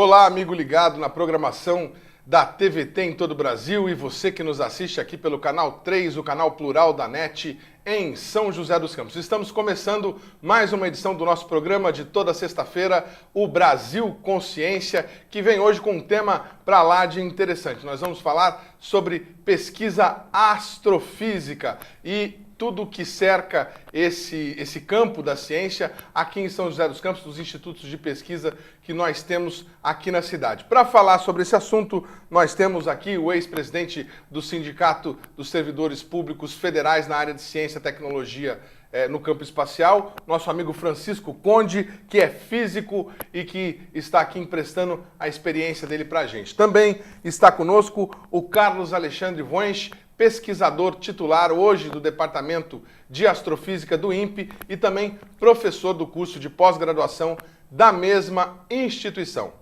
Olá, amigo ligado na programação da TVT em todo o Brasil e você que nos assiste aqui pelo canal 3, o canal plural da NET em São José dos Campos. Estamos começando mais uma edição do nosso programa de toda sexta-feira, o Brasil Consciência, que vem hoje com um tema para lá de interessante. Nós vamos falar sobre pesquisa astrofísica e tudo que cerca esse campo da ciência aqui em São José dos Campos, dos institutos de pesquisa que nós temos aqui na cidade. Para falar sobre esse assunto, nós temos aqui o ex-presidente do Sindicato dos Servidores Públicos Federais na área de ciência e tecnologia no campo espacial, nosso amigo Francisco Conde, que é físico e que está aqui emprestando a experiência dele para a gente. Também está conosco o Carlos Alexandre Voench, pesquisador titular hoje do Departamento de Astrofísica do INPE e também professor do curso de pós-graduação da mesma instituição.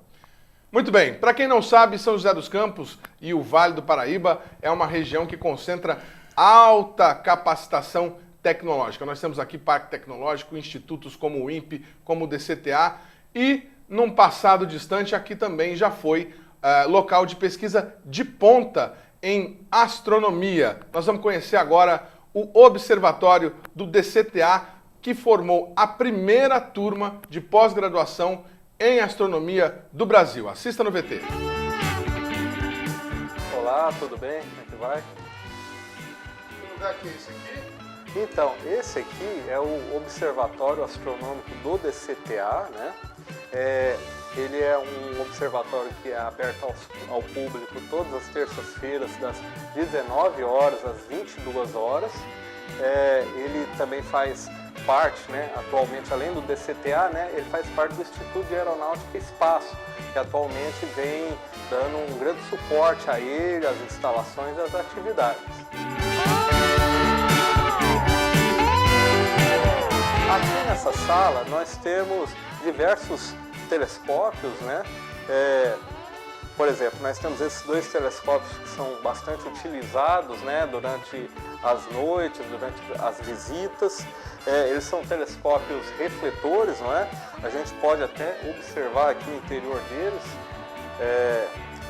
Muito bem, para quem não sabe, São José dos Campos e o Vale do Paraíba é uma região que concentra alta capacitação tecnológica. Nós temos aqui Parque Tecnológico, institutos como o INPE, como o DCTA e, num passado distante, aqui também já foi local de pesquisa de ponta em astronomia. Nós vamos conhecer agora o observatório do DCTA, que formou a primeira turma de pós-graduação em astronomia do Brasil. Assista no VT. Olá, tudo bem? Como é que vai? Que lugar que é esse aqui? Então, esse aqui é o Observatório Astronômico do DCTA, né? Ele é um observatório que é aberto ao público todas as terças-feiras, das 19 horas às 22 horas. Ele também faz parte, né, atualmente, além do DCTA, né, ele faz parte do Instituto de Aeronáutica e Espaço, que atualmente vem dando um grande suporte a ele, às instalações e às atividades. Aqui nessa sala nós temos diversos telescópios, né? Por exemplo, nós temos esses dois telescópios que são bastante utilizados, né, durante as noites, durante as visitas. Eles são telescópios refletores, não é? A gente pode até observar aqui o interior deles.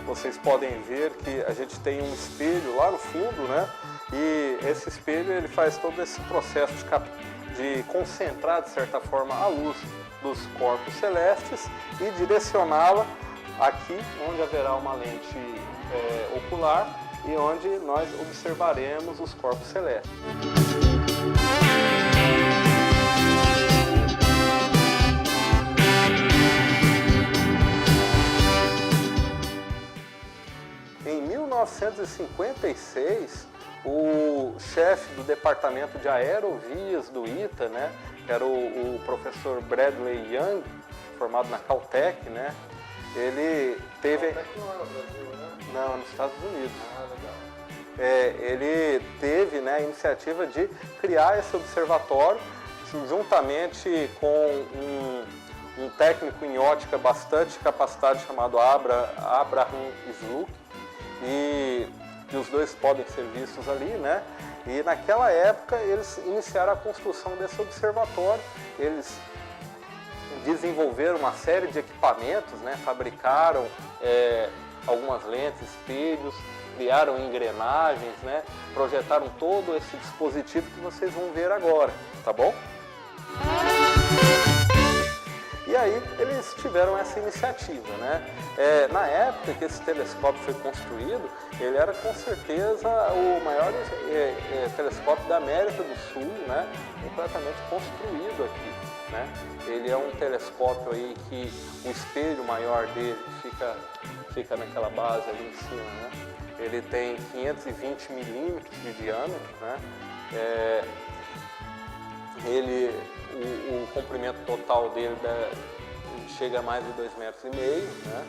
Vocês podem ver que a gente tem um espelho lá no fundo, né? E esse espelho ele faz todo esse processo de concentrar, de certa forma, a luz dos corpos celestes e direcioná-la aqui onde haverá uma lente ocular e onde nós observaremos os corpos celestes. Em 1956, o chefe do departamento de aerovias do ITA, né, que era o professor Bradley Young, formado na Caltech, né, ele teve... Caltech não é no Brasil, né? Não, nos Estados Unidos. Ah, legal. Ele teve, né, a iniciativa de criar esse observatório, juntamente com um técnico em ótica bastante capacitado chamado Abraham Sluk, e os dois podem ser vistos ali, né? E naquela época eles iniciaram a construção desse observatório, eles desenvolveram uma série de equipamentos, né? Fabricaram algumas lentes, espelhos, criaram engrenagens, né? Projetaram todo esse dispositivo que vocês vão ver agora, tá bom? E aí eles tiveram essa iniciativa, né? Na época que esse telescópio foi construído, ele era com certeza o maior telescópio da América do Sul, né? Completamente construído aqui, né? Ele é um telescópio aí que o espelho maior dele fica naquela base ali em cima, né? Ele tem 520 milímetros de diâmetro, né? O comprimento total dele chega a mais de 2,5 metros, né?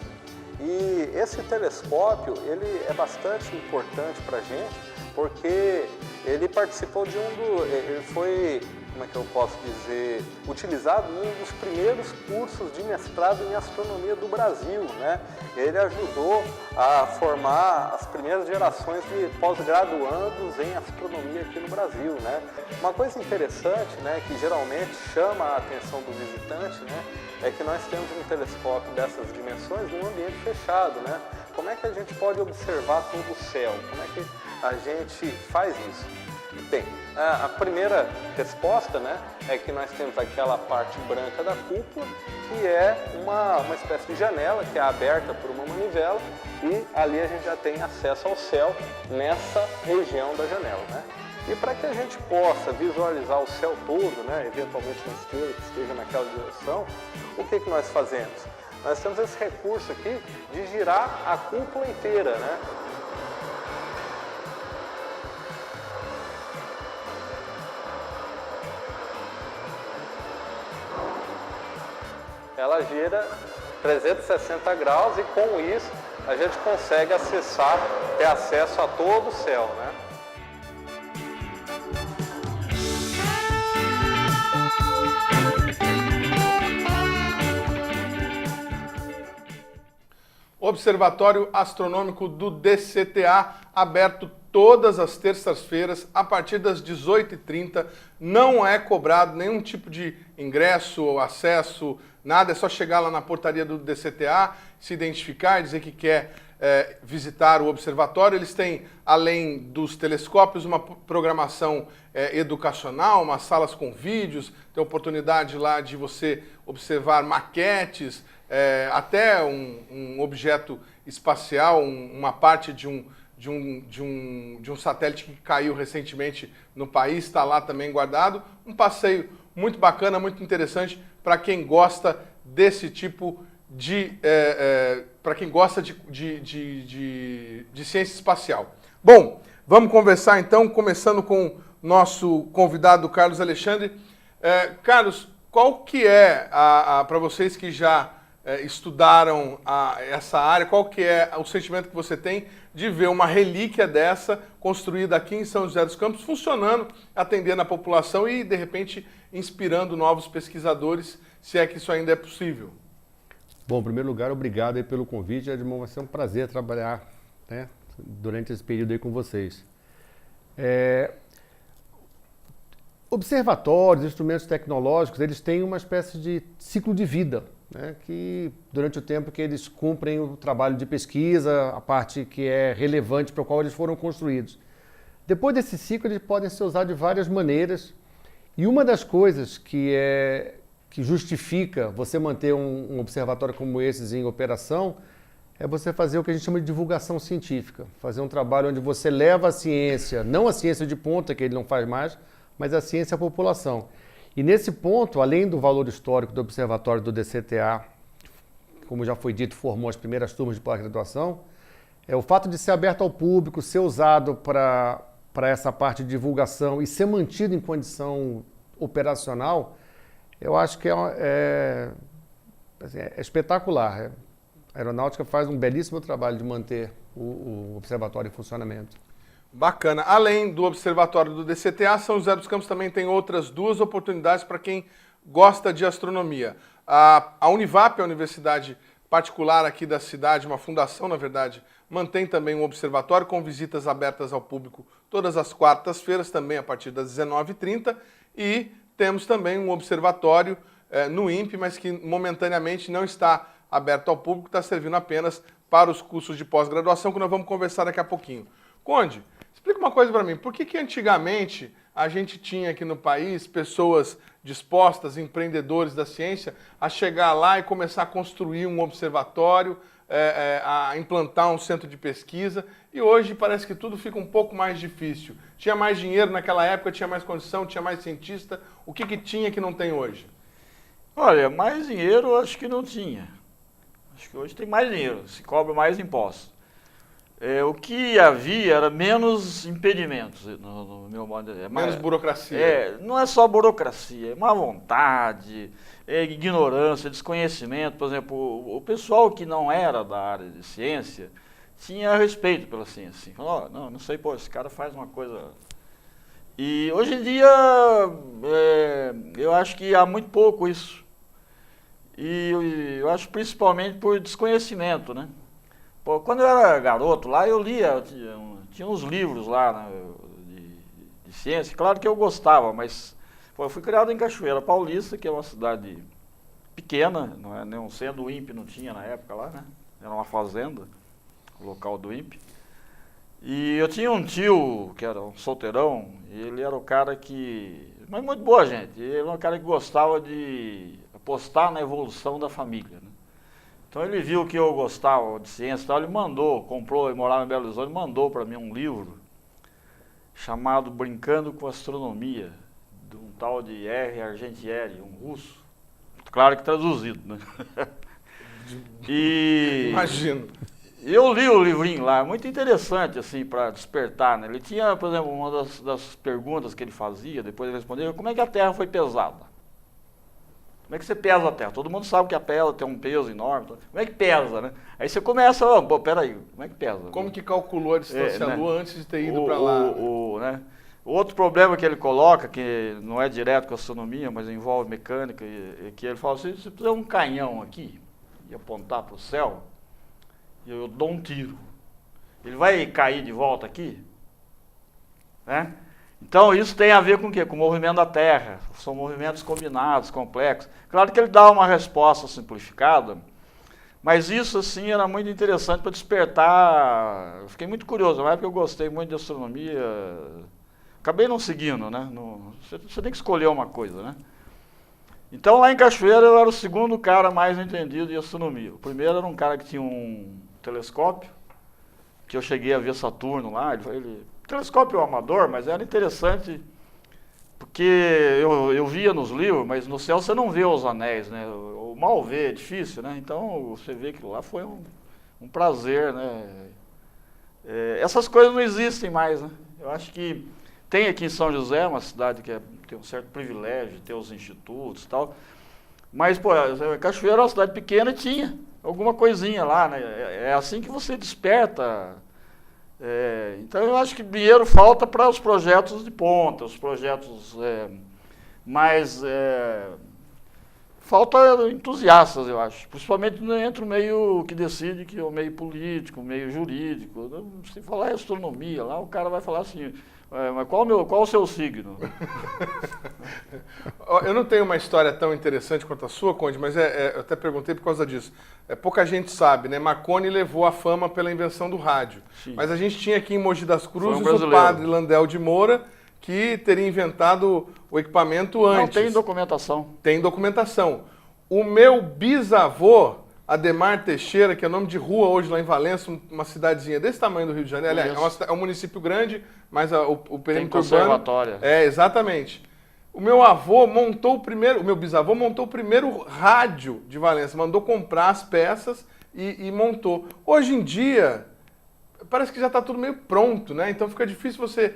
E esse telescópio ele é bastante importante para a gente porque ele participou ele foi como é que eu posso dizer, utilizado num dos primeiros cursos de mestrado em astronomia do Brasil, né? Ele ajudou a formar as primeiras gerações de pós-graduandos em astronomia aqui no Brasil, né? Uma coisa interessante, né, que geralmente chama a atenção do visitante, né, é que nós temos um telescópio dessas dimensões num ambiente fechado, né? Como é que a gente pode observar todo o céu? Como é que a gente faz isso? Bem, a primeira resposta, né, é que nós temos aquela parte branca da cúpula, que é uma espécie de janela que é aberta por uma manivela, e ali a gente já tem acesso ao céu nessa região da janela, né? E para que a gente possa visualizar o céu todo, né, eventualmente uma estrela que esteja naquela direção, o que nós fazemos? Nós temos esse recurso aqui de girar a cúpula inteira, né? Ela gira 360 graus e com isso a gente consegue ter acesso a todo o céu, né? Observatório Astronômico do DCTA, aberto todas as terças-feiras, a partir das 18h30. Não é cobrado nenhum tipo de ingresso ou acesso, nada. É só chegar lá na portaria do DCTA, se identificar, dizer que quer visitar o observatório. Eles têm, além dos telescópios, uma programação educacional, umas salas com vídeos, tem oportunidade lá de você observar maquetes, até um objeto espacial, uma parte de um satélite que caiu recentemente no país, está lá também guardado. Um passeio muito bacana, muito interessante para quem gosta desse tipo para quem gosta de ciência espacial. Bom, vamos conversar então, começando com nosso convidado Carlos Alexandre. Carlos, qual que é, para vocês que já estudaram essa área, qual que é o sentimento que você tem de ver uma relíquia dessa construída aqui em São José dos Campos, funcionando, atendendo a população e, de repente, inspirando novos pesquisadores, se é que isso ainda é possível? Bom, em primeiro lugar, obrigado aí pelo convite. Vai ser um prazer trabalhar, né, durante esse período aí com vocês. Observatórios, instrumentos tecnológicos, eles têm uma espécie de ciclo de vida, né, que durante o tempo que eles cumprem o trabalho de pesquisa, a parte que é relevante para o qual eles foram construídos. Depois desse ciclo, eles podem ser usados de várias maneiras, e uma das coisas que justifica você manter um observatório como esse em operação é você fazer o que a gente chama de divulgação científica, fazer um trabalho onde você leva a ciência, não a ciência de ponta, que ele não faz mais, mas a ciência à população. E nesse ponto, além do valor histórico do observatório do DCTA, como já foi dito, formou as primeiras turmas de pós-graduação, o fato de ser aberto ao público, ser usado para essa parte de divulgação e ser mantido em condição operacional, eu acho que é espetacular. A Aeronáutica faz um belíssimo trabalho de manter o observatório em funcionamento. Bacana. Além do observatório do DCTA, São José dos Campos também tem outras duas oportunidades para quem gosta de astronomia. A Univap, a universidade particular aqui da cidade, uma fundação, na verdade, mantém também um observatório com visitas abertas ao público todas as quartas-feiras, também a partir das 19h30. E temos também um observatório no INPE, mas que momentaneamente não está aberto ao público, está servindo apenas para os cursos de pós-graduação, que nós vamos conversar daqui a pouquinho. Conde, explica uma coisa para mim, por que antigamente a gente tinha aqui no país pessoas dispostas, empreendedores da ciência, a chegar lá e começar a construir um observatório, a implantar um centro de pesquisa, e hoje parece que tudo fica um pouco mais difícil? Tinha mais dinheiro naquela época, tinha mais condição, tinha mais cientista, o que tinha que não tem hoje? Olha, mais dinheiro eu acho que não tinha. Acho que hoje tem mais dinheiro, se cobra mais impostos. O que havia era menos impedimentos, no meu modo de dizer. Menos burocracia. Não é só burocracia, é má vontade, ignorância, desconhecimento. Por exemplo, o pessoal que não era da área de ciência tinha respeito pela ciência. Assim, falou, não sei, esse cara faz uma coisa... E hoje em dia eu acho que há muito pouco isso. E eu acho principalmente por desconhecimento, né? Pô, quando eu era garoto lá, eu lia, tinha uns livros lá, né, de ciência. Claro que eu gostava, mas pô, eu fui criado em Cachoeira Paulista, que é uma cidade pequena, não é, nem um centro do INPE não tinha na época lá, né? Era uma fazenda, o local do INPE. E eu tinha um tio, que era um solteirão, e ele era o cara que... Mas muito boa gente, ele era um cara que gostava de apostar na evolução da família, né? Então ele viu que eu gostava de ciência e tal, ele mandou, comprou, ele morava em Belo Horizonte, mandou para mim um livro chamado Brincando com Astronomia, de um tal de R. Argentieri, um russo. Claro que traduzido, né? Imagino. Eu li o livrinho lá, muito interessante, assim, para despertar, né? Ele tinha, por exemplo, uma das perguntas que ele fazia, depois ele respondeu, como é que a Terra foi pesada? Como é que você pesa a Terra? Todo mundo sabe que a Terra tem um peso enorme. Como é que pesa, né? Aí você começa, pô, peraí, como é que pesa? Como que calculou a distância né? à Lua antes de ter ido para lá? Né? O outro problema que ele coloca, que não é direto com a astronomia, mas envolve mecânica, é que ele fala assim, se você fizer um canhão aqui e apontar para o céu, eu dou um tiro. Ele vai cair de volta aqui? Né? Então isso tem a ver com o quê? Com o movimento da Terra. São movimentos combinados, complexos. Claro que ele dá uma resposta simplificada, mas isso assim era muito interessante para despertar. Eu fiquei muito curioso, na época eu gostei muito de astronomia. Acabei não seguindo, né? Você tem que escolher uma coisa, né? Então lá em Cachoeira eu era o segundo cara mais entendido de astronomia. O primeiro era um cara que tinha um telescópio, que eu cheguei a ver Saturno lá, telescópio amador, mas era interessante, porque eu via nos livros, mas no céu você não vê os anéis, né? O mal vê, é difícil, né? Então você vê que lá foi um prazer, né? Essas coisas não existem mais, né? Eu acho que tem aqui em São José, uma cidade que tem um certo privilégio de ter os institutos e tal, mas, pô, Cachoeira é uma cidade pequena e tinha alguma coisinha lá, né? É assim que você desperta. Então eu acho que dinheiro falta para os projetos de ponta, os projetos mais... falta entusiastas, eu acho. Principalmente entre o meio que decide, que é o meio político, o meio jurídico. Se falar em astronomia lá, o cara vai falar assim... mas qual o seu signo? Eu não tenho uma história tão interessante quanto a sua, Conde, mas eu até perguntei por causa disso. Pouca gente sabe, né? Marconi levou a fama pela invenção do rádio. Sim. Mas a gente tinha aqui em Mogi das Cruzes o padre Landel de Moura, que teria inventado o equipamento antes. Não, tem documentação. Tem documentação. O meu bisavô, Ademar Teixeira, que é nome de rua hoje lá em Valença, uma cidadezinha desse tamanho do Rio de Janeiro. É um município grande, mas o perímetro urbano... Exatamente. O meu avô montou o meu bisavô montou o primeiro rádio de Valença, mandou comprar as peças e montou. Hoje em dia, parece que já está tudo meio pronto, né? Então fica difícil você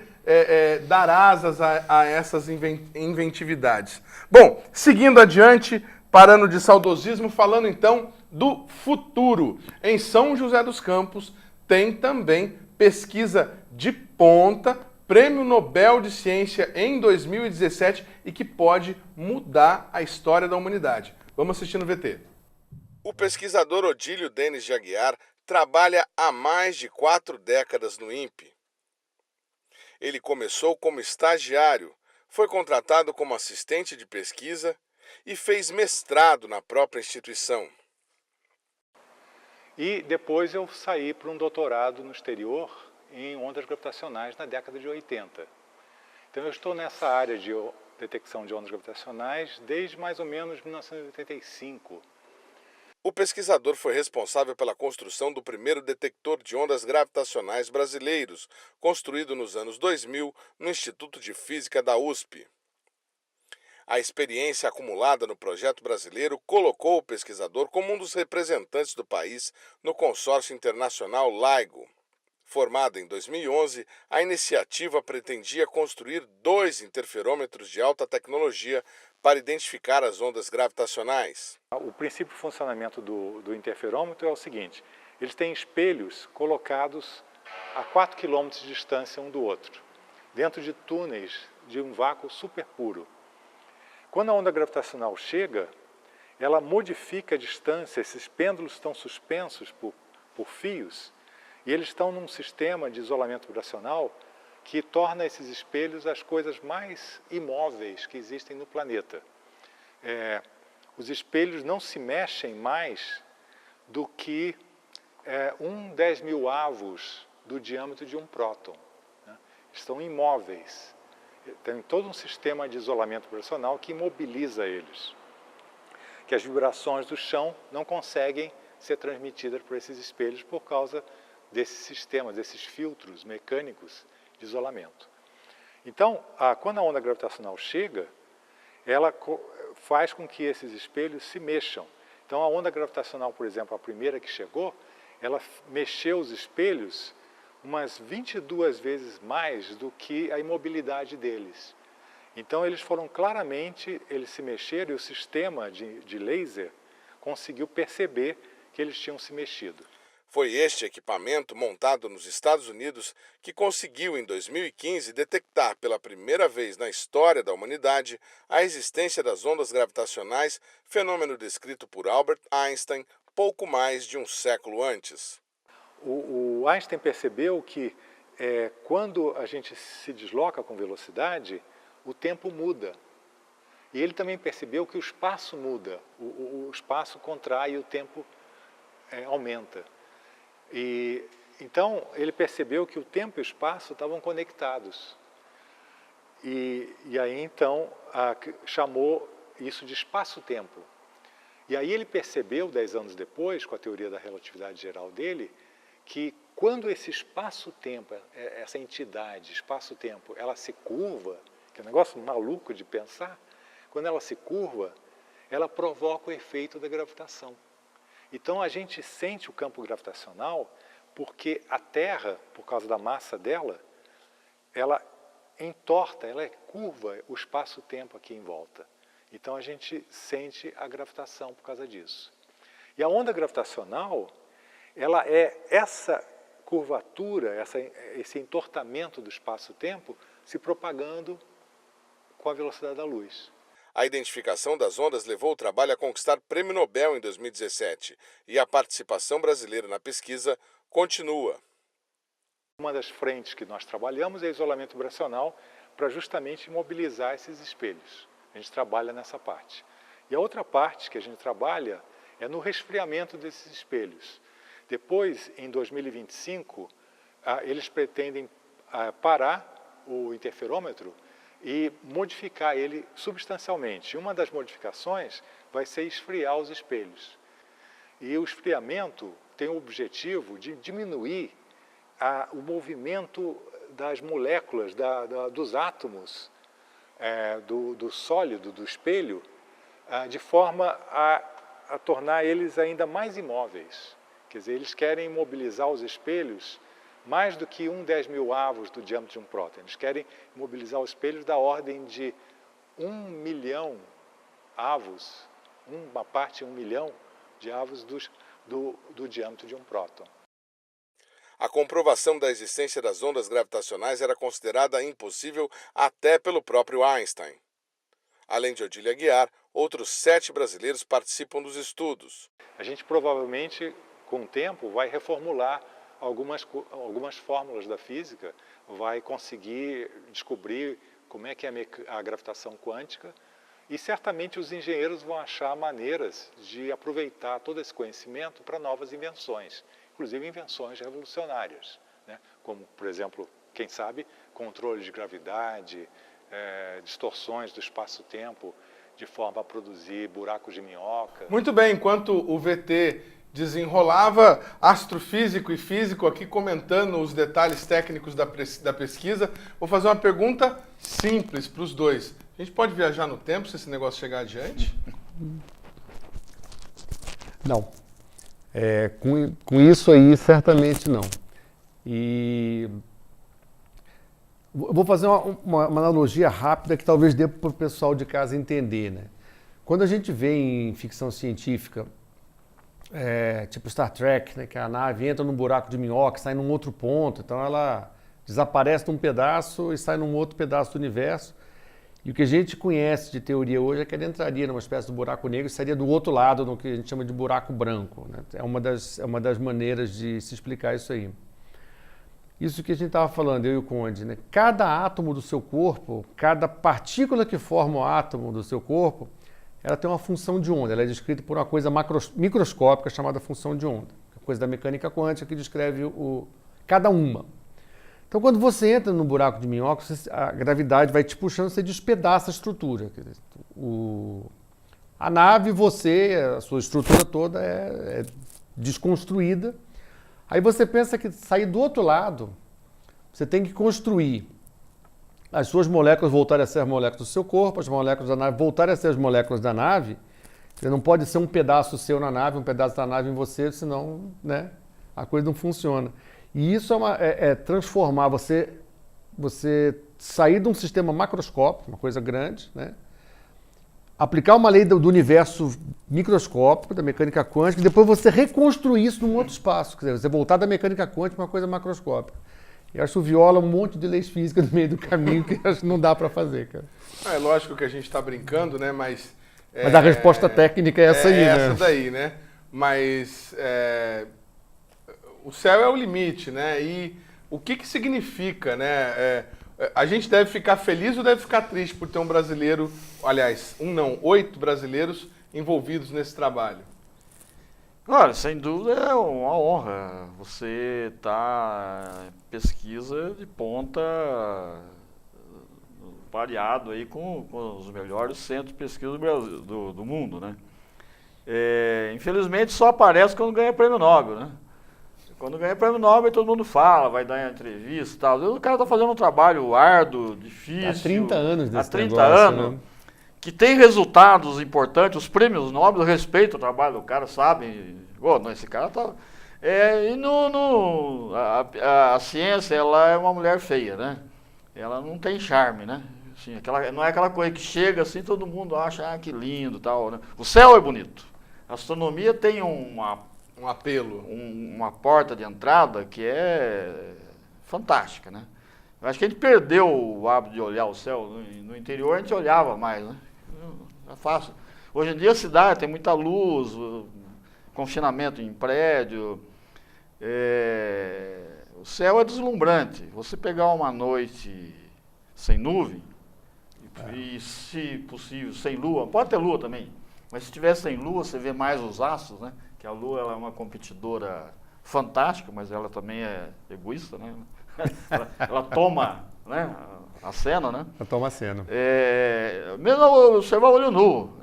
dar asas a essas inventividades. Bom, seguindo adiante, parando de saudosismo, falando então do futuro. Em São José dos Campos tem também pesquisa de ponta, Prêmio Nobel de Ciência em 2017 e que pode mudar a história da humanidade. Vamos assistir no VT. O pesquisador Odílio Denis de Aguiar trabalha há mais de 4 décadas no INPE. Ele começou como estagiário, foi contratado como assistente de pesquisa e fez mestrado na própria instituição. E depois eu saí para um doutorado no exterior em ondas gravitacionais na década de 80. Então eu estou nessa área de detecção de ondas gravitacionais desde mais ou menos 1985. O pesquisador foi responsável pela construção do primeiro detector de ondas gravitacionais brasileiros, construído nos anos 2000 no Instituto de Física da USP. A experiência acumulada no projeto brasileiro colocou o pesquisador como um dos representantes do país no consórcio internacional LIGO. Formada em 2011, a iniciativa pretendia construir 2 interferômetros de alta tecnologia para identificar as ondas gravitacionais. O princípio de funcionamento do interferômetro é o seguinte: eles têm espelhos colocados a 4 km de distância um do outro, dentro de túneis de um vácuo super puro. Quando a onda gravitacional chega, ela modifica a distância, esses pêndulos estão suspensos por fios, e eles estão num sistema de isolamento vibracional que torna esses espelhos as coisas mais imóveis que existem no planeta. Os espelhos não se mexem mais do que 10.000 avos do diâmetro de um próton, né? Estão imóveis. Tem todo um sistema de isolamento vibracional que imobiliza eles. Que as vibrações do chão não conseguem ser transmitidas por esses espelhos por causa desses sistemas, desses filtros mecânicos de isolamento. Então, quando a onda gravitacional chega, ela faz com que esses espelhos se mexam. Então, a onda gravitacional, por exemplo, a primeira que chegou, ela mexeu os espelhos umas 22 vezes mais do que a imobilidade deles. Então, eles se mexeram e o sistema de laser conseguiu perceber que eles tinham se mexido. Foi este equipamento montado nos Estados Unidos que conseguiu, em 2015, detectar pela primeira vez na história da humanidade a existência das ondas gravitacionais, fenômeno descrito por Albert Einstein pouco mais de um século antes. O Einstein percebeu que quando a gente se desloca com velocidade, o tempo muda. E ele também percebeu que o espaço muda, o espaço contrai e o tempo aumenta. E então ele percebeu que o tempo e o espaço estavam conectados. E aí então chamou isso de espaço-tempo. E aí ele percebeu, 10 anos depois, com a teoria da relatividade geral dele, que quando esse espaço-tempo, essa entidade, espaço-tempo, ela se curva, que é um negócio maluco de pensar, quando ela se curva, ela provoca o efeito da gravitação. Então a gente sente o campo gravitacional porque a Terra, por causa da massa dela, ela entorta, ela curva o espaço-tempo aqui em volta. Então a gente sente a gravitação por causa disso. E a onda gravitacional, ela é essa curvatura, esse entortamento do espaço-tempo se propagando com a velocidade da luz. A identificação das ondas levou o trabalho a conquistar Prêmio Nobel em 2017 e a participação brasileira na pesquisa continua. Uma das frentes que nós trabalhamos é isolamento vibracional para justamente imobilizar esses espelhos. A gente trabalha nessa parte. E a outra parte que a gente trabalha é no resfriamento desses espelhos. Depois, em 2025, eles pretendem parar o interferômetro e modificar ele substancialmente. Uma das modificações vai ser esfriar os espelhos. E o esfriamento tem o objetivo de diminuir o movimento das moléculas, dos átomos do sólido, do espelho, de forma a tornar eles ainda mais imóveis. Quer dizer, eles querem imobilizar os espelhos mais do que 10.000 avos do diâmetro de um próton. Eles querem imobilizar os espelhos da ordem de 1 milhão avos, uma parte de 1 milhão de avos do diâmetro de um próton. A comprovação da existência das ondas gravitacionais era considerada impossível até pelo próprio Einstein. Além de Odília Aguiar, outros 7 brasileiros participam dos estudos. A gente provavelmente, com o tempo, vai reformular algumas fórmulas da física, vai conseguir descobrir como é que é a gravitação quântica e certamente os engenheiros vão achar maneiras de aproveitar todo esse conhecimento para novas invenções, inclusive invenções revolucionárias, né? Como, por exemplo, quem sabe, controle de gravidade, distorções do espaço-tempo, de forma a produzir buracos de minhoca. Muito bem, enquanto o VT desenrolava, astrofísico e físico aqui comentando os detalhes técnicos da pesquisa, vou fazer uma pergunta simples para os dois. A gente pode viajar no tempo se esse negócio chegar adiante? Não. Com isso aí, certamente não. E vou fazer uma analogia rápida que talvez dê para o pessoal de casa entender, né? Quando a gente vê em ficção científica, tipo Star Trek, né, que a nave entra num buraco de minhoca, sai num outro ponto, então ela desaparece num pedaço e sai num outro pedaço do universo. E o que a gente conhece de teoria hoje é que ele entraria numa espécie de buraco negro e estaria do outro lado, no que a gente chama de buraco branco, né? É uma das maneiras de se explicar isso aí. Isso que a gente estava falando, eu e o Conde, né? Cada átomo do seu corpo, cada partícula que forma o átomo do seu corpo, ela tem uma função de onda. Ela é descrita por uma coisa microscópica chamada função de onda. Coisa da mecânica quântica que descreve cada uma. Então, quando você entra no buraco de minhoca, a gravidade vai te puxando, você despedaça a estrutura. Quer dizer, a nave, a sua estrutura toda é desconstruída. Aí você pensa que sair do outro lado, você tem que construir as suas moléculas voltarem a ser as moléculas do seu corpo, as moléculas da nave voltarem a ser as moléculas da nave. Você não pode ser um pedaço seu na nave, um pedaço da nave em você, senão, né, a coisa não funciona. E isso é transformar você sair de um sistema macroscópico, uma coisa grande, né, aplicar uma lei do universo microscópico, da mecânica quântica, e depois você reconstruir isso num outro espaço. Quer dizer, você voltar da mecânica quântica para uma coisa macroscópica. E acho que viola um monte de leis físicas no meio do caminho que acho que não dá para fazer, cara. É lógico que a gente está brincando, né? Mas a resposta técnica é essa aí, né? Essa daí, né? Mas o céu é o limite, né? E o que significa, né? A gente deve ficar feliz ou deve ficar triste por ter um brasileiro, aliás, 8 brasileiros envolvidos nesse trabalho? Olha, sem dúvida é uma honra. Você está em pesquisa de ponta, pareado aí com os melhores centros de pesquisa do mundo, né? Infelizmente só aparece quando ganha prêmio Nobel, né? Quando ganha prêmio Nobel todo mundo fala, vai dar entrevista e tal. O cara está fazendo um trabalho árduo, difícil. Há 30 anos desse Há 30 negócio, anos. Né? Que tem resultados importantes, os prêmios Nobel, eu respeito o trabalho do cara, sabem? Não, esse cara tá... a ciência, ela é uma mulher feia, né? Ela não tem charme, né? Assim, não é aquela coisa que chega assim, todo mundo acha, que lindo e tal, né? O céu é bonito. A astronomia tem um apelo. Uma porta de entrada que é fantástica, né? Eu acho que a gente perdeu o hábito de olhar o céu. No interior a gente olhava mais, né? É fácil. Hoje em dia a cidade tem muita luz, confinamento em prédio. O céu é deslumbrante. Você pegar uma noite sem nuvem, e se possível sem lua, pode ter lua também, mas se tiver sem lua você vê mais os astros, né? Que a lua ela é uma competidora fantástica, mas ela também é egoísta, né? ela toma, né, a cena, né? Ela toma a cena. Mesmo você vai olho nu,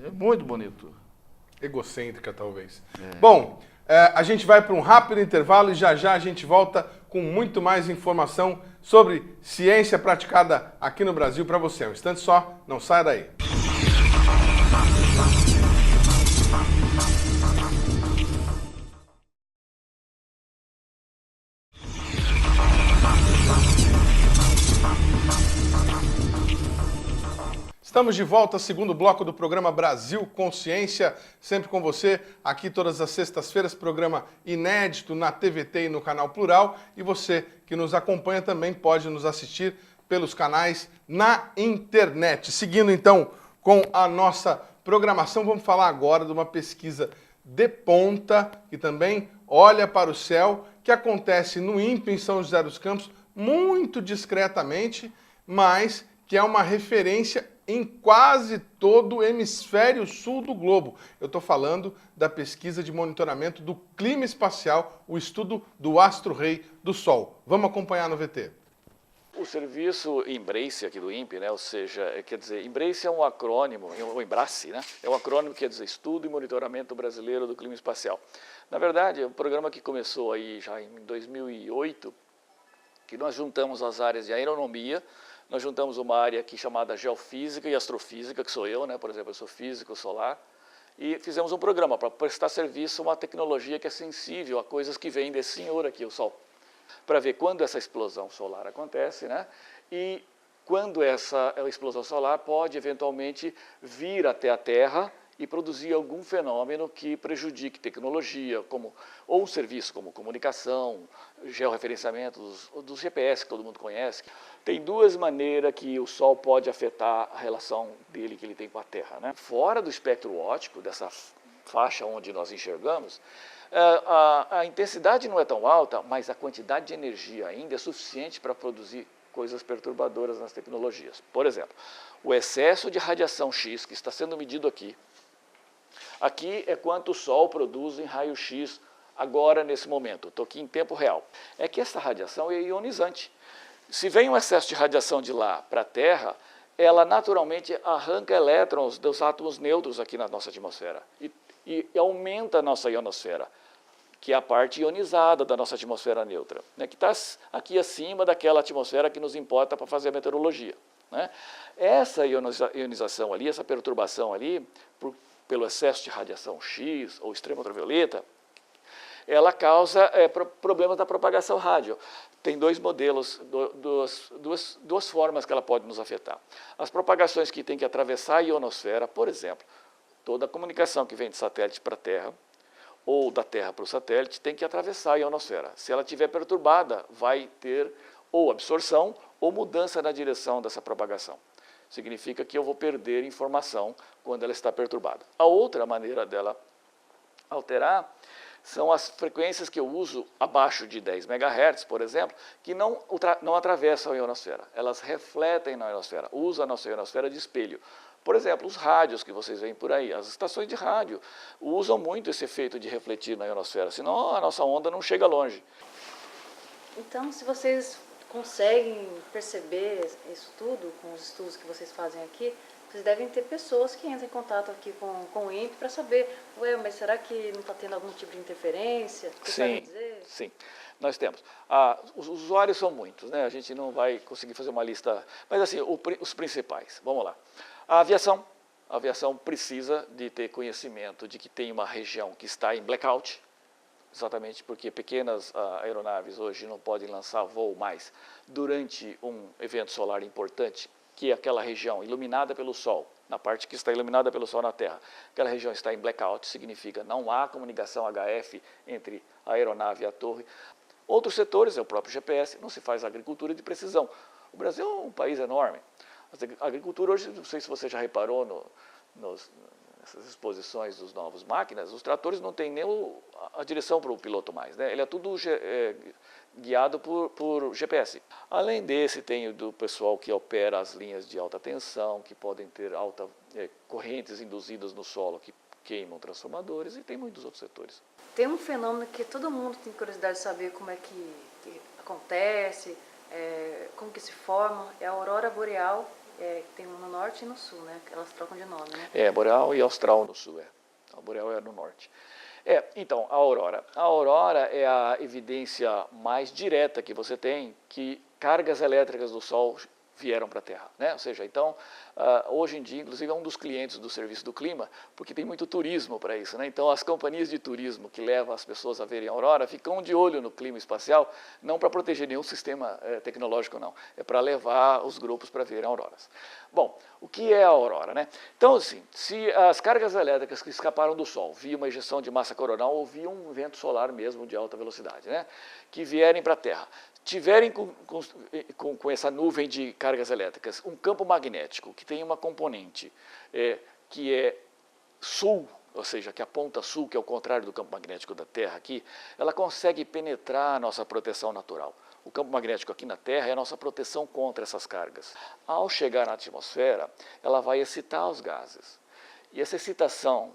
é muito bonito. Egocêntrica, talvez. Bom, a gente vai para um rápido intervalo e já a gente volta com muito mais informação sobre ciência praticada aqui no Brasil para você. Um instante só, não saia daí. Estamos de volta, segundo bloco do programa Brasil Consciência, sempre com você, aqui todas as sextas-feiras, programa inédito na TVT e no Canal Plural, e você que nos acompanha também pode nos assistir pelos canais na internet. Seguindo então com a nossa programação, vamos falar agora de uma pesquisa de ponta, que também olha para o céu, que acontece no INPE em São José dos Campos, muito discretamente, mas que é uma referência em quase todo o hemisfério sul do globo. Eu estou falando da pesquisa de monitoramento do clima espacial, o estudo do astro-rei do Sol. Vamos acompanhar no VT. O serviço Embrace aqui do INPE, né, ou seja, quer dizer, Embrace é um acrônimo, o Embrace, né, é um acrônimo que quer dizer Estudo e Monitoramento Brasileiro do Clima Espacial. Na verdade, é um programa que começou aí já em 2008, que nós juntamos as áreas de aeronomia, nós juntamos uma área aqui chamada Geofísica e Astrofísica, que sou eu, né? Por exemplo, eu sou físico solar, e fizemos um programa para prestar serviço a uma tecnologia que é sensível a coisas que vêm desse senhor aqui, o Sol, para ver quando essa explosão solar acontece, né? E quando essa explosão solar pode eventualmente vir até a Terra e produzir algum fenômeno que prejudique tecnologia, ou um serviço como comunicação, georreferenciamento dos GPS que todo mundo conhece. tem duas maneiras que o Sol pode afetar a relação dele que ele tem com a Terra, né? Fora do espectro óptico, dessa faixa onde nós enxergamos, a intensidade não é tão alta, mas a quantidade de energia ainda é suficiente para produzir coisas perturbadoras nas tecnologias. Por exemplo, o excesso de radiação X que está sendo medido aqui. Aqui é quanto o Sol produz em raio-x agora, nesse momento. Estou aqui em tempo real. É que essa radiação é ionizante. Se vem um excesso de radiação de lá para a Terra, ela naturalmente arranca elétrons dos átomos neutros aqui na nossa atmosfera e aumenta a nossa ionosfera, que é a parte ionizada da nossa atmosfera neutra, né, que está aqui acima daquela atmosfera que nos importa para fazer a meteorologia, né? Essa ionização ali, essa perturbação ali, pelo excesso de radiação X ou extrema ultravioleta, ela causa problemas da propagação rádio. Tem dois modelos, duas formas que ela pode nos afetar. As propagações que tem que atravessar a ionosfera, por exemplo, toda a comunicação que vem de satélite para a Terra, ou da Terra para o satélite, tem que atravessar a ionosfera. Se ela estiver perturbada, vai ter ou absorção ou mudança na direção dessa propagação. Significa que eu vou perder informação quando ela está perturbada. A outra maneira dela alterar são as frequências que eu uso abaixo de 10 MHz, por exemplo, que não atravessam a ionosfera. Elas refletem na ionosfera, usam a nossa ionosfera de espelho. Por exemplo, os rádios que vocês veem por aí, as estações de rádio, usam muito esse efeito de refletir na ionosfera, senão a nossa onda não chega longe. Então, se vocês conseguem perceber isso tudo com os estudos que vocês fazem aqui, vocês devem ter pessoas que entram em contato aqui com o INPE para saber, mas será que não está tendo algum tipo de interferência? Sim, sim, nós temos. Os usuários são muitos, né? A gente não vai conseguir fazer uma lista, mas assim, os principais, vamos lá. A aviação precisa de ter conhecimento de que tem uma região que está em blackout, exatamente porque pequenas aeronaves hoje não podem lançar voo mais durante um evento solar importante, que é aquela região iluminada pelo Sol, na parte que está iluminada pelo Sol na Terra. Aquela região está em blackout, significa não há comunicação HF entre a aeronave e a torre. Outros setores, é o próprio GPS, não se faz agricultura de precisão. O Brasil é um país enorme. A agricultura hoje, não sei se você já reparou nessas exposições dos novos máquinas, os tratores não têm nem a direção para o piloto mais, né? Ele é tudo guiado por GPS. Além desse, tem o do pessoal que opera as linhas de alta tensão, que podem ter correntes induzidas no solo que queimam transformadores, e tem muitos outros setores. Tem um fenômeno que todo mundo tem curiosidade de saber como é que acontece, como que se forma, é a aurora boreal, que tem no norte e no sul, né? Elas trocam de nome, né? Boreal e austral no sul, A boreal é no norte. Então, a aurora. A aurora é a evidência mais direta que você tem que cargas elétricas do Sol vieram para a Terra, né? Ou seja, então, hoje em dia, inclusive, é um dos clientes do Serviço do Clima, porque tem muito turismo para isso, né? Então, as companhias de turismo que levam as pessoas a verem a aurora ficam de olho no clima espacial, não para proteger nenhum sistema tecnológico, não. É para levar os grupos para verem auroras. Bom, o que é a aurora, né? Então, assim, se as cargas elétricas que escaparam do Sol via uma ejeção de massa coronal ou via um vento solar mesmo de alta velocidade, né? Que vierem para a Terra, tiverem com essa nuvem de cargas elétricas um campo magnético que tem uma componente que é sul, ou seja, que aponta sul, que é o contrário do campo magnético da Terra aqui, ela consegue penetrar a nossa proteção natural. O campo magnético aqui na Terra é a nossa proteção contra essas cargas. Ao chegar na atmosfera, ela vai excitar os gases. E essa excitação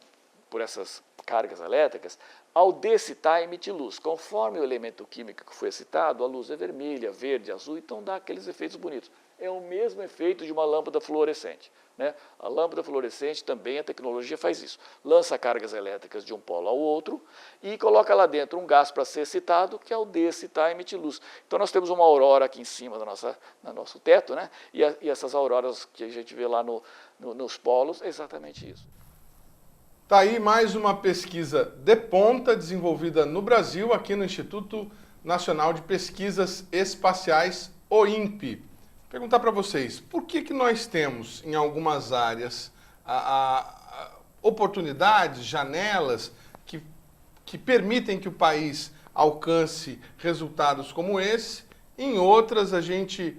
por essas cargas elétricas, ao dexcitar, emite luz. Conforme o elemento químico que foi excitado, a luz é vermelha, verde, azul, então dá aqueles efeitos bonitos. É o mesmo efeito de uma lâmpada fluorescente, né? A lâmpada fluorescente também, a tecnologia faz isso. Lança cargas elétricas de um polo ao outro e coloca lá dentro um gás para ser excitado, que ao dexcitar emite luz. Então nós temos uma aurora aqui em cima do nosso teto, né? E essas auroras que a gente vê lá nos polos, é exatamente isso. Está aí mais uma pesquisa de ponta desenvolvida no Brasil, aqui no Instituto Nacional de Pesquisas Espaciais, o INPE. Perguntar para vocês, por que nós temos em algumas áreas oportunidades, janelas que permitem que o país alcance resultados como esse, em outras a gente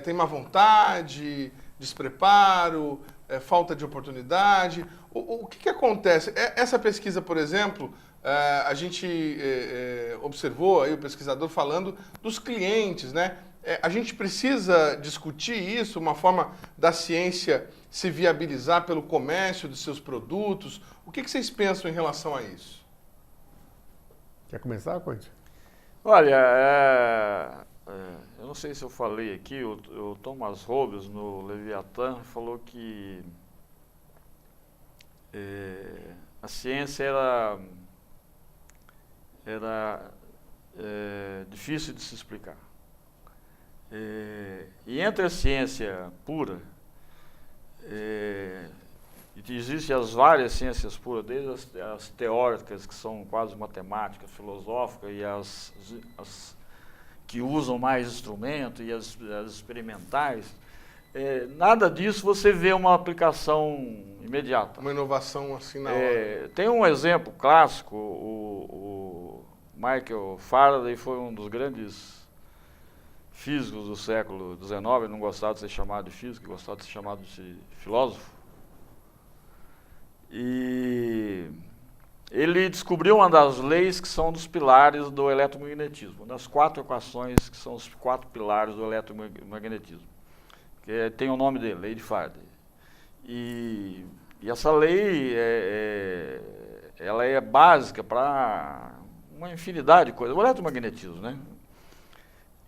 tem má vontade, despreparo, falta de oportunidade? O que acontece? Essa pesquisa, por exemplo, a gente observou aí o pesquisador falando dos clientes, né? A gente precisa discutir isso, uma forma da ciência se viabilizar pelo comércio dos seus produtos. O que vocês pensam em relação a isso? Quer começar, Conte? Olha, eu não sei se eu falei aqui, o Thomas Hobbes, no Leviatã, falou que a ciência era difícil de se explicar. E entre a ciência pura, existem as várias ciências puras, desde as teóricas, que são quase matemáticas, filosóficas, e as que usam mais instrumento, e as experimentais. Nada disso você vê uma aplicação imediata. Uma inovação assim na hora. Tem um exemplo clássico, o Michael Faraday foi um dos grandes físicos do século XIX, não gostava de ser chamado de físico, gostava de ser chamado de filósofo. E ele descobriu uma das leis que são dos pilares do eletromagnetismo, uma das 4 equações que são os 4 pilares do eletromagnetismo, que tem o nome dele, lei de Faraday. E essa lei ela é básica para uma infinidade de coisas, o eletromagnetismo, né?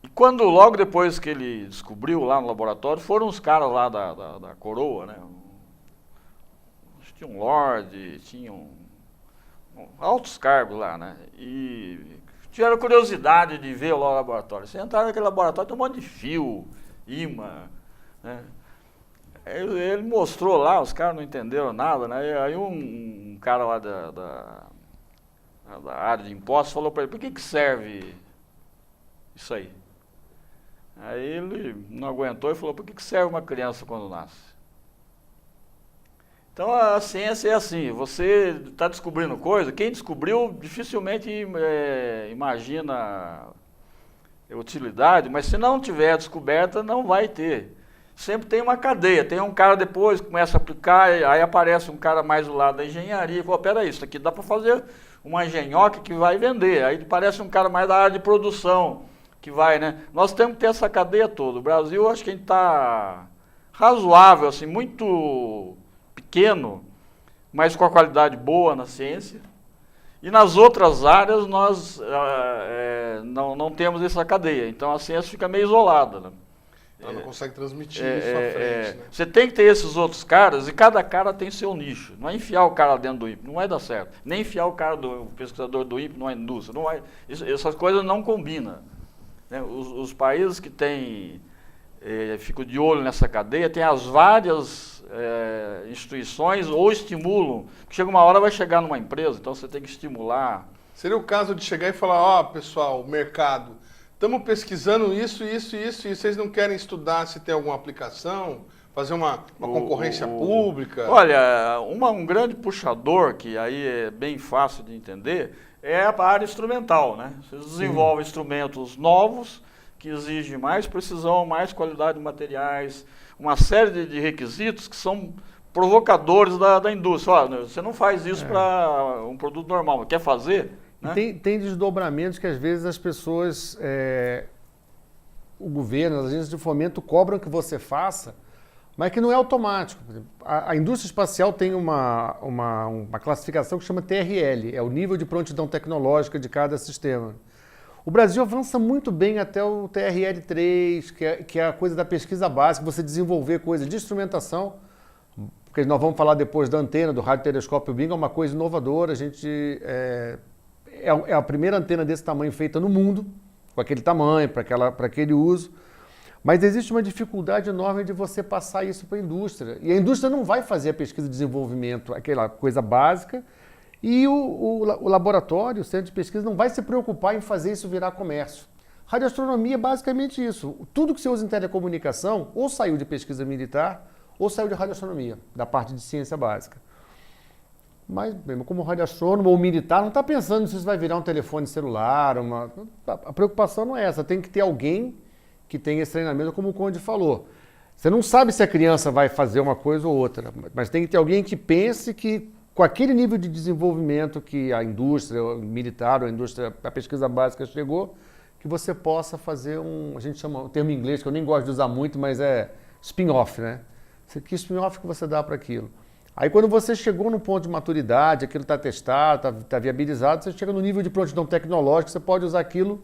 E quando, logo depois que ele descobriu lá no laboratório, foram os caras lá da coroa, né? Tinha um lorde, tinham altos cargos lá, né? E tiveram curiosidade de ver o laboratório. Você entrar naquele laboratório, tem um monte de fio, imã, né? Ele mostrou lá, os caras não entenderam nada, né? Aí um cara lá da área de impostos falou para ele, por que serve isso aí? Aí ele não aguentou e falou, por que serve uma criança quando nasce? Então a ciência é assim, você está descobrindo coisa, quem descobriu dificilmente imagina utilidade, mas se não tiver descoberta, não vai ter. Sempre tem uma cadeia, tem um cara depois que começa a aplicar, aí aparece um cara mais do lado da engenharia e fala, peraí, isso aqui dá para fazer uma engenhoca que vai vender. Aí aparece um cara mais da área de produção, que vai, né? Nós temos que ter essa cadeia toda. O Brasil, acho que a gente está razoável, assim, muito pequeno, mas com a qualidade boa na ciência. E nas outras áreas nós não temos essa cadeia. Então a ciência fica meio isolada, né? Ela não consegue transmitir isso à frente, né? Você tem que ter esses outros caras e cada cara tem seu nicho. Não é enfiar o cara dentro do INPE, não vai dar certo. Nem enfiar o cara o pesquisador do INPE numa indústria. Não vai, essas coisas não combinam. Né? Os países que ficam de olho nessa cadeia, tem as várias instituições ou estimulam, que chega uma hora vai chegar numa empresa, então você tem que estimular. Seria o caso de chegar e falar, pessoal, mercado, estamos pesquisando isso, e vocês não querem estudar se tem alguma aplicação, fazer uma concorrência pública? Olha, um grande puxador, que aí é bem fácil de entender, é a área instrumental, né? Vocês desenvolvem instrumentos novos, que exigem mais precisão, mais qualidade de materiais, uma série de requisitos que são provocadores da indústria. Olha, você não faz isso para um produto normal, mas quer fazer? Né? Tem desdobramentos que às vezes as pessoas, o governo, as agências de fomento cobram que você faça, mas que não é automático. Por exemplo, a indústria espacial tem uma classificação que chama TRL, é o nível de prontidão tecnológica de cada sistema. O Brasil avança muito bem até o TRL3, que é a coisa da pesquisa básica, você desenvolver coisa de instrumentação, porque nós vamos falar depois da antena, do radiotelescópio Bingo, é uma coisa inovadora, a gente é a primeira antena desse tamanho feita no mundo, com aquele tamanho, para aquele uso, mas existe uma dificuldade enorme de você passar isso para a indústria, e a indústria não vai fazer a pesquisa de desenvolvimento, aquela coisa básica, e o laboratório, o centro de pesquisa, não vai se preocupar em fazer isso virar comércio. Radioastronomia é basicamente isso. Tudo que você usa em telecomunicação, ou saiu de pesquisa militar, ou saiu de radioastronomia, da parte de ciência básica. Mas, mesmo como radioastrônomo ou militar, não está pensando se isso vai virar um telefone celular. A preocupação não é essa. Tem que ter alguém que tenha esse treinamento, como o Conde falou. Você não sabe se a criança vai fazer uma coisa ou outra, mas tem que ter alguém que pense que, com aquele nível de desenvolvimento que a indústria militar ou a pesquisa básica chegou, que você possa fazer a gente chama um termo em inglês que eu nem gosto de usar muito, mas é spin-off, né? Que spin-off que você dá para aquilo? Aí quando você chegou no ponto de maturidade, aquilo está testado, está viabilizado, você chega no nível de prontidão tecnológica, você pode usar aquilo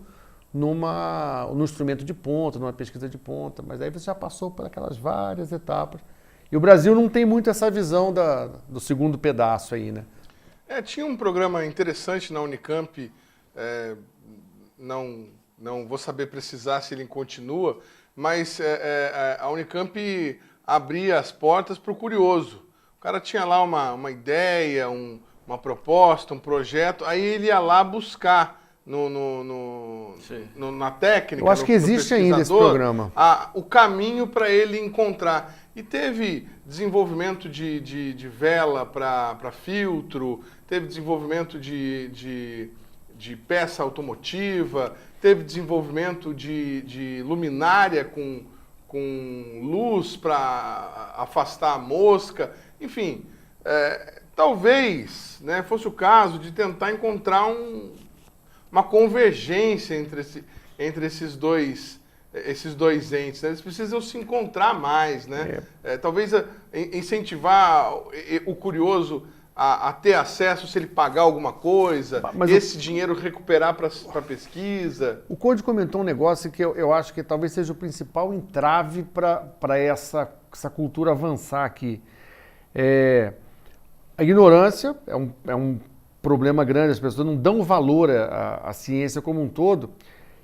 num instrumento de ponta, numa pesquisa de ponta, mas aí você já passou por aquelas várias etapas. E o Brasil não tem muito essa visão do segundo pedaço aí, né? Tinha um programa interessante na Unicamp, não vou saber precisar se ele continua, mas a Unicamp abria as portas para o curioso. O cara tinha lá uma ideia, uma proposta, um projeto, aí ele ia lá buscar na técnica. Eu acho que existe ainda esse programa. O caminho para ele encontrar. E teve desenvolvimento de vela para filtro, teve desenvolvimento de peça automotiva, teve desenvolvimento de luminária com luz para afastar a mosca. Enfim, talvez, né, fosse o caso de tentar encontrar uma convergência entre esses dois entes, né? Eles precisam se encontrar mais, né? Talvez incentivar o curioso a ter acesso se ele pagar alguma coisa, mas esse dinheiro recuperar para a pesquisa. O Conde comentou um negócio que eu acho que talvez seja o principal entrave para essa cultura avançar aqui. A ignorância é um problema grande, as pessoas não dão valor à ciência como um todo,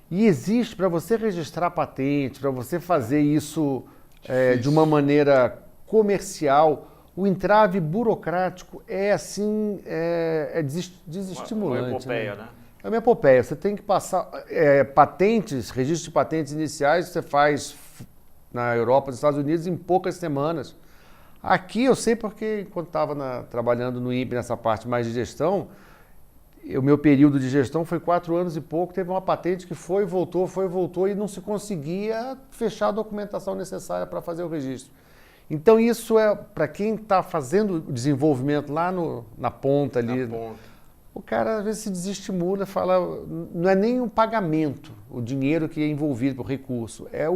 e existe, para você registrar patente, para você fazer isso de uma maneira comercial, o entrave burocrático é desestimulante. É uma epopeia, né? É uma epopeia. Você tem que passar patentes, registro de patentes iniciais, você faz na Europa, nos Estados Unidos, em poucas semanas. Aqui eu sei porque, enquanto estava trabalhando no INPE nessa parte mais de gestão, o meu período de gestão foi 4 anos e pouco, teve uma patente que foi, voltou e não se conseguia fechar a documentação necessária para fazer o registro. Então isso para quem está fazendo o desenvolvimento lá na ponta ali, o cara às vezes se desestimula, fala, não é nem o pagamento, o dinheiro que é envolvido, o recurso, é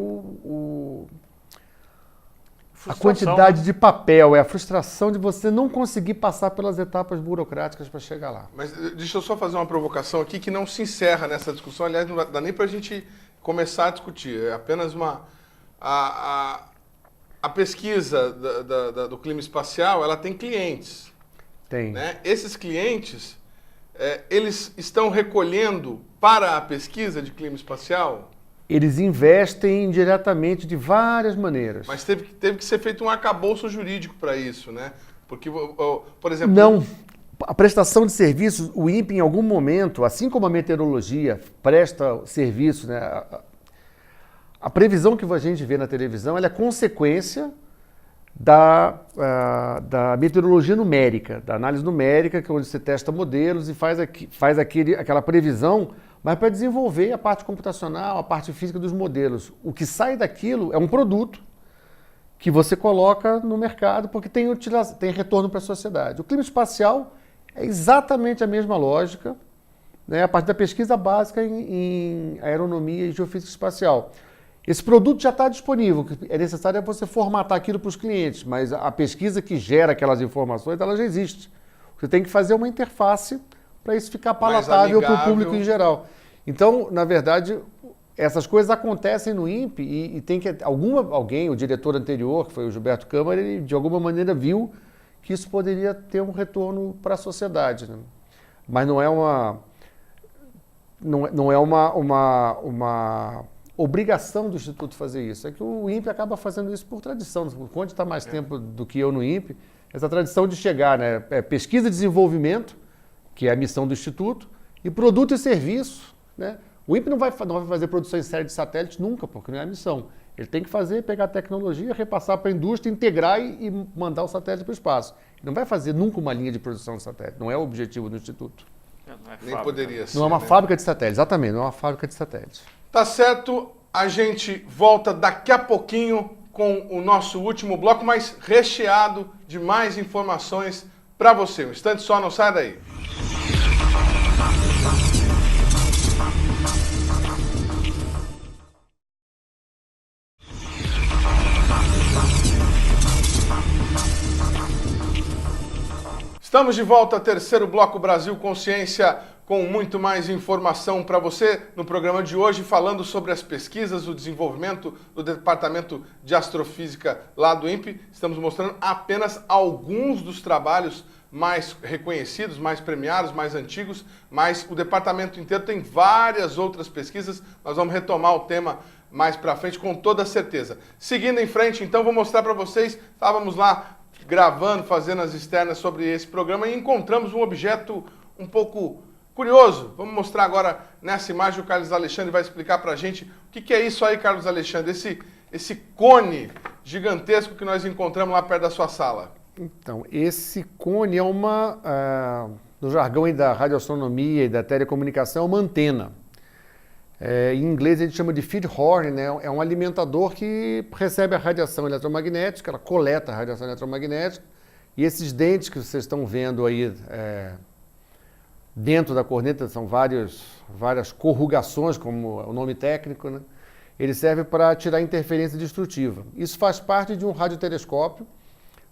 a quantidade de papel, é a frustração de você não conseguir passar pelas etapas burocráticas para chegar lá. Mas deixa eu só fazer uma provocação aqui que não se encerra nessa discussão, aliás, não dá nem para a gente começar a discutir, é apenas a pesquisa do clima espacial, ela tem clientes. Tem. Né? Esses clientes, eles estão recolhendo para a pesquisa de clima espacial? Eles investem diretamente de várias maneiras. Mas teve que ser feito um arcabouço jurídico para isso, né? Porque, por exemplo... Não. A prestação de serviços, o INPE em algum momento, assim como a meteorologia presta serviço, né? A previsão que a gente vê na televisão ela é consequência da meteorologia numérica, da análise numérica, que é onde você testa modelos e faz aquela previsão, mas para desenvolver a parte computacional, a parte física dos modelos. O que sai daquilo é um produto que você coloca no mercado porque tem retorno para a sociedade. O clima espacial é exatamente a mesma lógica, né? A parte da pesquisa básica em aeronomia e geofísica espacial. Esse produto já está disponível, o que é necessário é você formatar aquilo para os clientes, mas a pesquisa que gera aquelas informações, ela já existe. Você tem que fazer uma interface para isso ficar palatável para o público em geral. Então, na verdade, essas coisas acontecem no INPE e tem que alguém, o diretor anterior, que foi o Gilberto Câmara, ele de alguma maneira viu que isso poderia ter um retorno para a sociedade, né? Mas não é uma obrigação do Instituto fazer isso. É que o INPE acaba fazendo isso por tradição. O Conde está mais tempo do que eu no INPE. Essa tradição de chegar, né? Pesquisa e desenvolvimento, que é a missão do Instituto, e produto e serviço, né? O INPE não vai fazer produção em série de satélites nunca, porque não é a missão. Ele tem que pegar a tecnologia, repassar para a indústria, integrar e mandar o satélite para o espaço. Ele não vai fazer nunca uma linha de produção de satélite. Não é o objetivo do Instituto. Nem poderia ser. Não é uma fábrica de satélites, exatamente, não é uma fábrica de satélites. Tá certo. A gente volta daqui a pouquinho com o nosso último bloco, mas recheado de mais informações para você. Um instante só, não sai daí. Estamos de volta, terceiro bloco Brasil Consciência, com muito mais informação para você no programa de hoje, falando sobre as pesquisas, o desenvolvimento do Departamento de Astrofísica lá do INPE. Estamos mostrando apenas alguns dos trabalhos mais reconhecidos, mais premiados, mais antigos, mas o departamento inteiro tem várias outras pesquisas. Nós vamos retomar o tema mais para frente com toda certeza. Seguindo em frente, então, vou mostrar para vocês, estávamos lá gravando, fazendo as externas sobre esse programa e encontramos um objeto um pouco curioso. Vamos mostrar agora nessa imagem, o Carlos Alexandre vai explicar para a gente o que é isso aí, Carlos Alexandre, esse cone gigantesco que nós encontramos lá perto da sua sala. Então, esse cone é no jargão aí da radioastronomia e da telecomunicação, é uma antena. Em inglês a gente chama de feed horn, né? É um alimentador que recebe a radiação eletromagnética, ela coleta a radiação eletromagnética, e esses dentes que vocês estão vendo aí dentro da corneta, são várias corrugações, como é o nome técnico, né? Ele serve para tirar interferência destrutiva. Isso faz parte de um radiotelescópio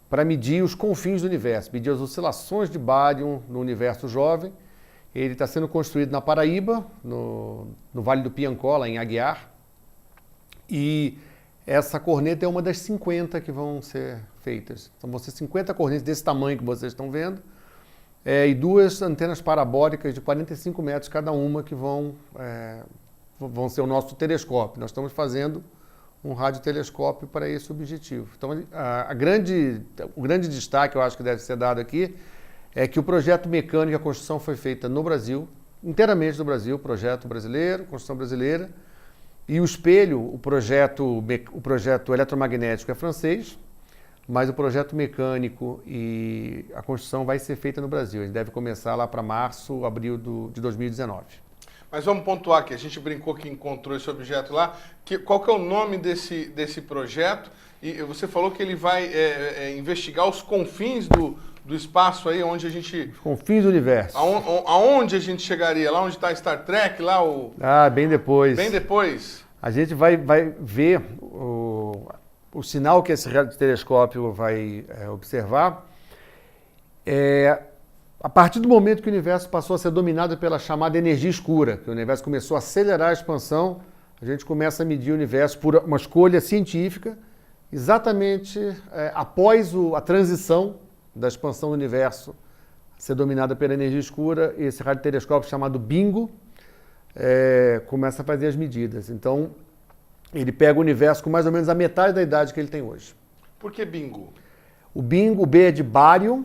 para medir os confins do universo, medir as oscilações de bárion no universo jovem. Ele está sendo construído na Paraíba, no Vale do Piancó, em Aguiar. E essa corneta é uma das 50 que vão ser feitas. Então vão ser 50 cornetas desse tamanho que vocês estão vendo, e duas antenas parabólicas de 45 metros cada uma que vão ser o nosso telescópio. Nós estamos fazendo um radiotelescópio para esse objetivo. Então o grande destaque, eu acho que deve ser dado aqui, é que o projeto mecânico e a construção foi feita no Brasil, inteiramente no Brasil, projeto brasileiro, construção brasileira, e o espelho, o projeto eletromagnético é francês, mas o projeto mecânico e a construção vai ser feita no Brasil. Ele deve começar lá para março, abril de 2019. Mas vamos pontuar que a gente brincou que encontrou esse objeto lá. Qual que é o nome desse projeto? E você falou que ele vai investigar os confins do espaço aí, onde a gente... Os confins do universo. Aonde a gente chegaria? Lá onde está Star Trek? Lá bem depois. Bem depois. A gente vai ver o sinal que esse radiotelescópio vai observar. A partir do momento que o universo passou a ser dominado pela chamada energia escura, que o universo começou a acelerar a expansão, a gente começa a medir o universo por uma escolha científica, exatamente após a transição da expansão do universo ser dominada pela energia escura, esse radiotelescópio chamado BINGO começa a fazer as medidas. Então, ele pega o universo com mais ou menos a metade da idade que ele tem hoje. Por que BINGO? O B é de bárion,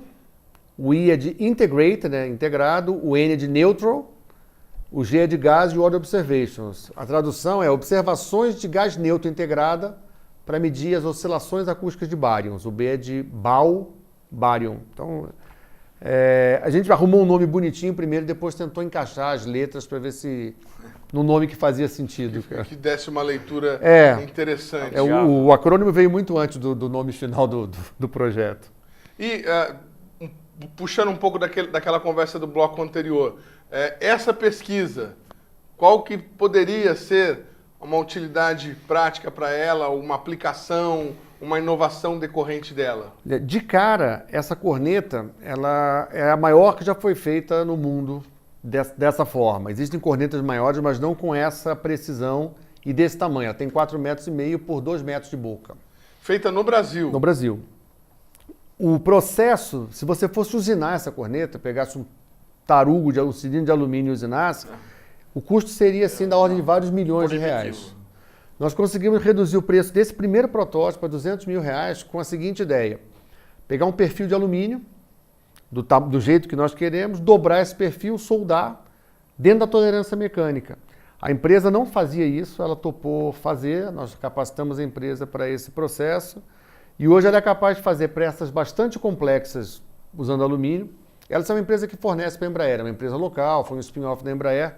o I é de integrated, né, integrado, o N é de neutral, o G é de gas e o O de observations. A tradução é observações de gás neutro integrada para medir as oscilações acústicas de bárions. O B é de bárion. Então, a gente arrumou um nome bonitinho primeiro, depois tentou encaixar as letras para ver se no nome que fazia sentido. Que desse uma leitura interessante. O acrônimo veio muito antes do nome final do projeto. E puxando um pouco daquela conversa do bloco anterior, essa pesquisa, qual que poderia ser uma utilidade prática para ela, uma aplicação, uma inovação decorrente dela? De cara, essa corneta ela é a maior que já foi feita no mundo dessa forma. Existem cornetas maiores, mas não com essa precisão e desse tamanho. Ela tem 4,5 metros por 2 metros de boca. Feita no Brasil? No Brasil. O processo, se você fosse usinar essa corneta, pegasse um tarugo, um cilindro de alumínio e usinasse, o custo seria assim da ordem de vários milhões de reais. Nós conseguimos reduzir o preço desse primeiro protótipo a R$200 mil com a seguinte ideia: pegar um perfil de alumínio, do jeito que nós queremos, dobrar esse perfil, soldar dentro da tolerância mecânica. A empresa não fazia isso, ela topou fazer, nós capacitamos a empresa para esse processo, e hoje ela é capaz de fazer peças bastante complexas usando alumínio. Ela é uma empresa que fornece para a Embraer, é uma empresa local, foi um spin-off da Embraer,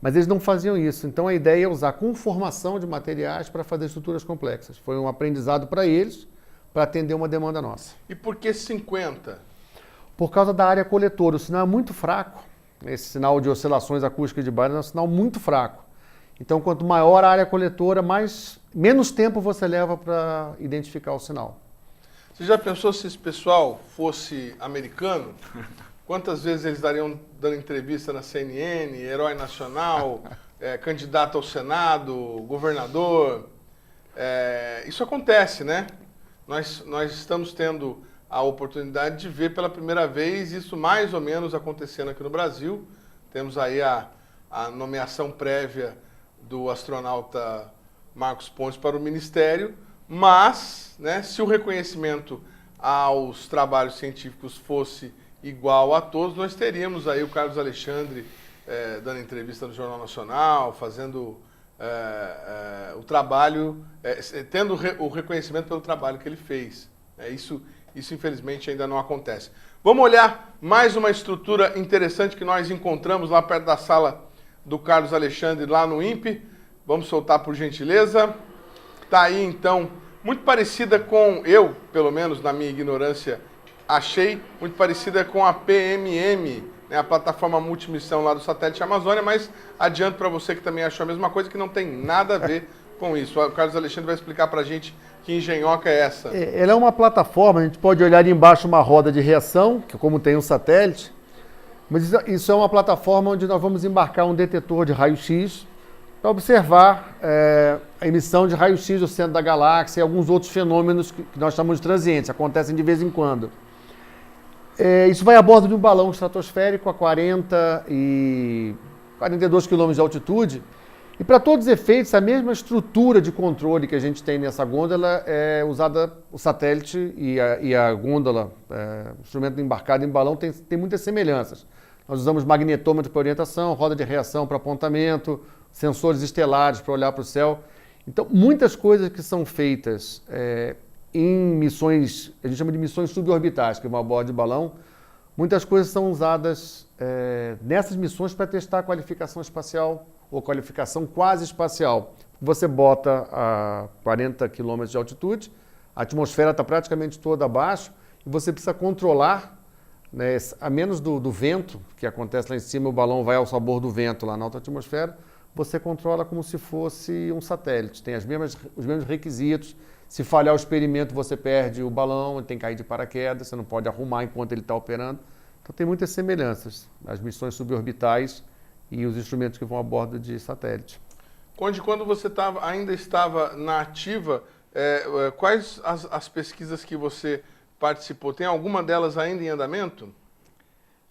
Mas eles não faziam isso. Então a ideia é usar conformação de materiais para fazer estruturas complexas. Foi um aprendizado para eles, para atender uma demanda nossa. E por que 50? Por causa da área coletora. O sinal é muito fraco. Esse sinal de oscilações acústicas de banda é um sinal muito fraco. Então, quanto maior a área coletora, menos tempo você leva para identificar o sinal. Você já pensou se esse pessoal fosse americano? Quantas vezes eles estariam dando entrevista na CNN, herói nacional, candidato ao Senado, governador? Isso acontece, né? Nós estamos tendo a oportunidade de ver pela primeira vez isso mais ou menos acontecendo aqui no Brasil. Temos aí a nomeação prévia do astronauta Marcos Pontes para o Ministério, mas, né, se o reconhecimento aos trabalhos científicos fosse igual a todos, nós teríamos aí o Carlos Alexandre dando entrevista no Jornal Nacional, fazendo o trabalho, tendo o reconhecimento pelo trabalho que ele fez. Isso infelizmente ainda não acontece. Vamos olhar mais uma estrutura interessante que nós encontramos lá perto da sala do Carlos Alexandre, lá no INPE. Vamos soltar por gentileza. Está aí então, muito parecida com, eu pelo menos na minha ignorância achei, muito parecida com a PMM, né, a plataforma multimissão lá do satélite Amazônia, mas adianto para você que também achou a mesma coisa, que não tem nada a ver com isso. O Carlos Alexandre vai explicar para a gente que engenhoca é essa. Ela é uma plataforma, a gente pode olhar ali embaixo uma roda de reação, que como tem um satélite, mas isso é uma plataforma onde nós vamos embarcar um detetor de raio-x para observar a emissão de raio-x do centro da galáxia e alguns outros fenômenos que nós chamamos de transientes, acontecem de vez em quando. Isso vai a bordo de um balão estratosférico a 40 e 42 km de altitude. E para todos os efeitos, a mesma estrutura de controle que a gente tem nessa gôndola é usada, o satélite e a gôndola, o instrumento embarcado em balão, tem muitas semelhanças. Nós usamos magnetômetro para orientação, roda de reação para apontamento, sensores estelares para olhar para o céu. Então, muitas coisas que são feitas em missões, a gente chama de missões suborbitais, que é uma borda de balão, muitas coisas são usadas nessas missões para testar a qualificação espacial ou qualificação quase espacial. Você bota a 40 km de altitude, a atmosfera está praticamente toda abaixo, e você precisa controlar, né, a menos do vento, que acontece lá em cima, o balão vai ao sabor do vento lá na alta atmosfera, você controla como se fosse um satélite, tem os mesmos requisitos. Se falhar o experimento, você perde o balão, ele tem que cair de paraquedas, você não pode arrumar enquanto ele está operando. Então tem muitas semelhanças, as missões suborbitais e os instrumentos que vão a bordo de satélite. Conde, quando você ainda estava na ativa, quais as pesquisas que você participou? Tem alguma delas ainda em andamento?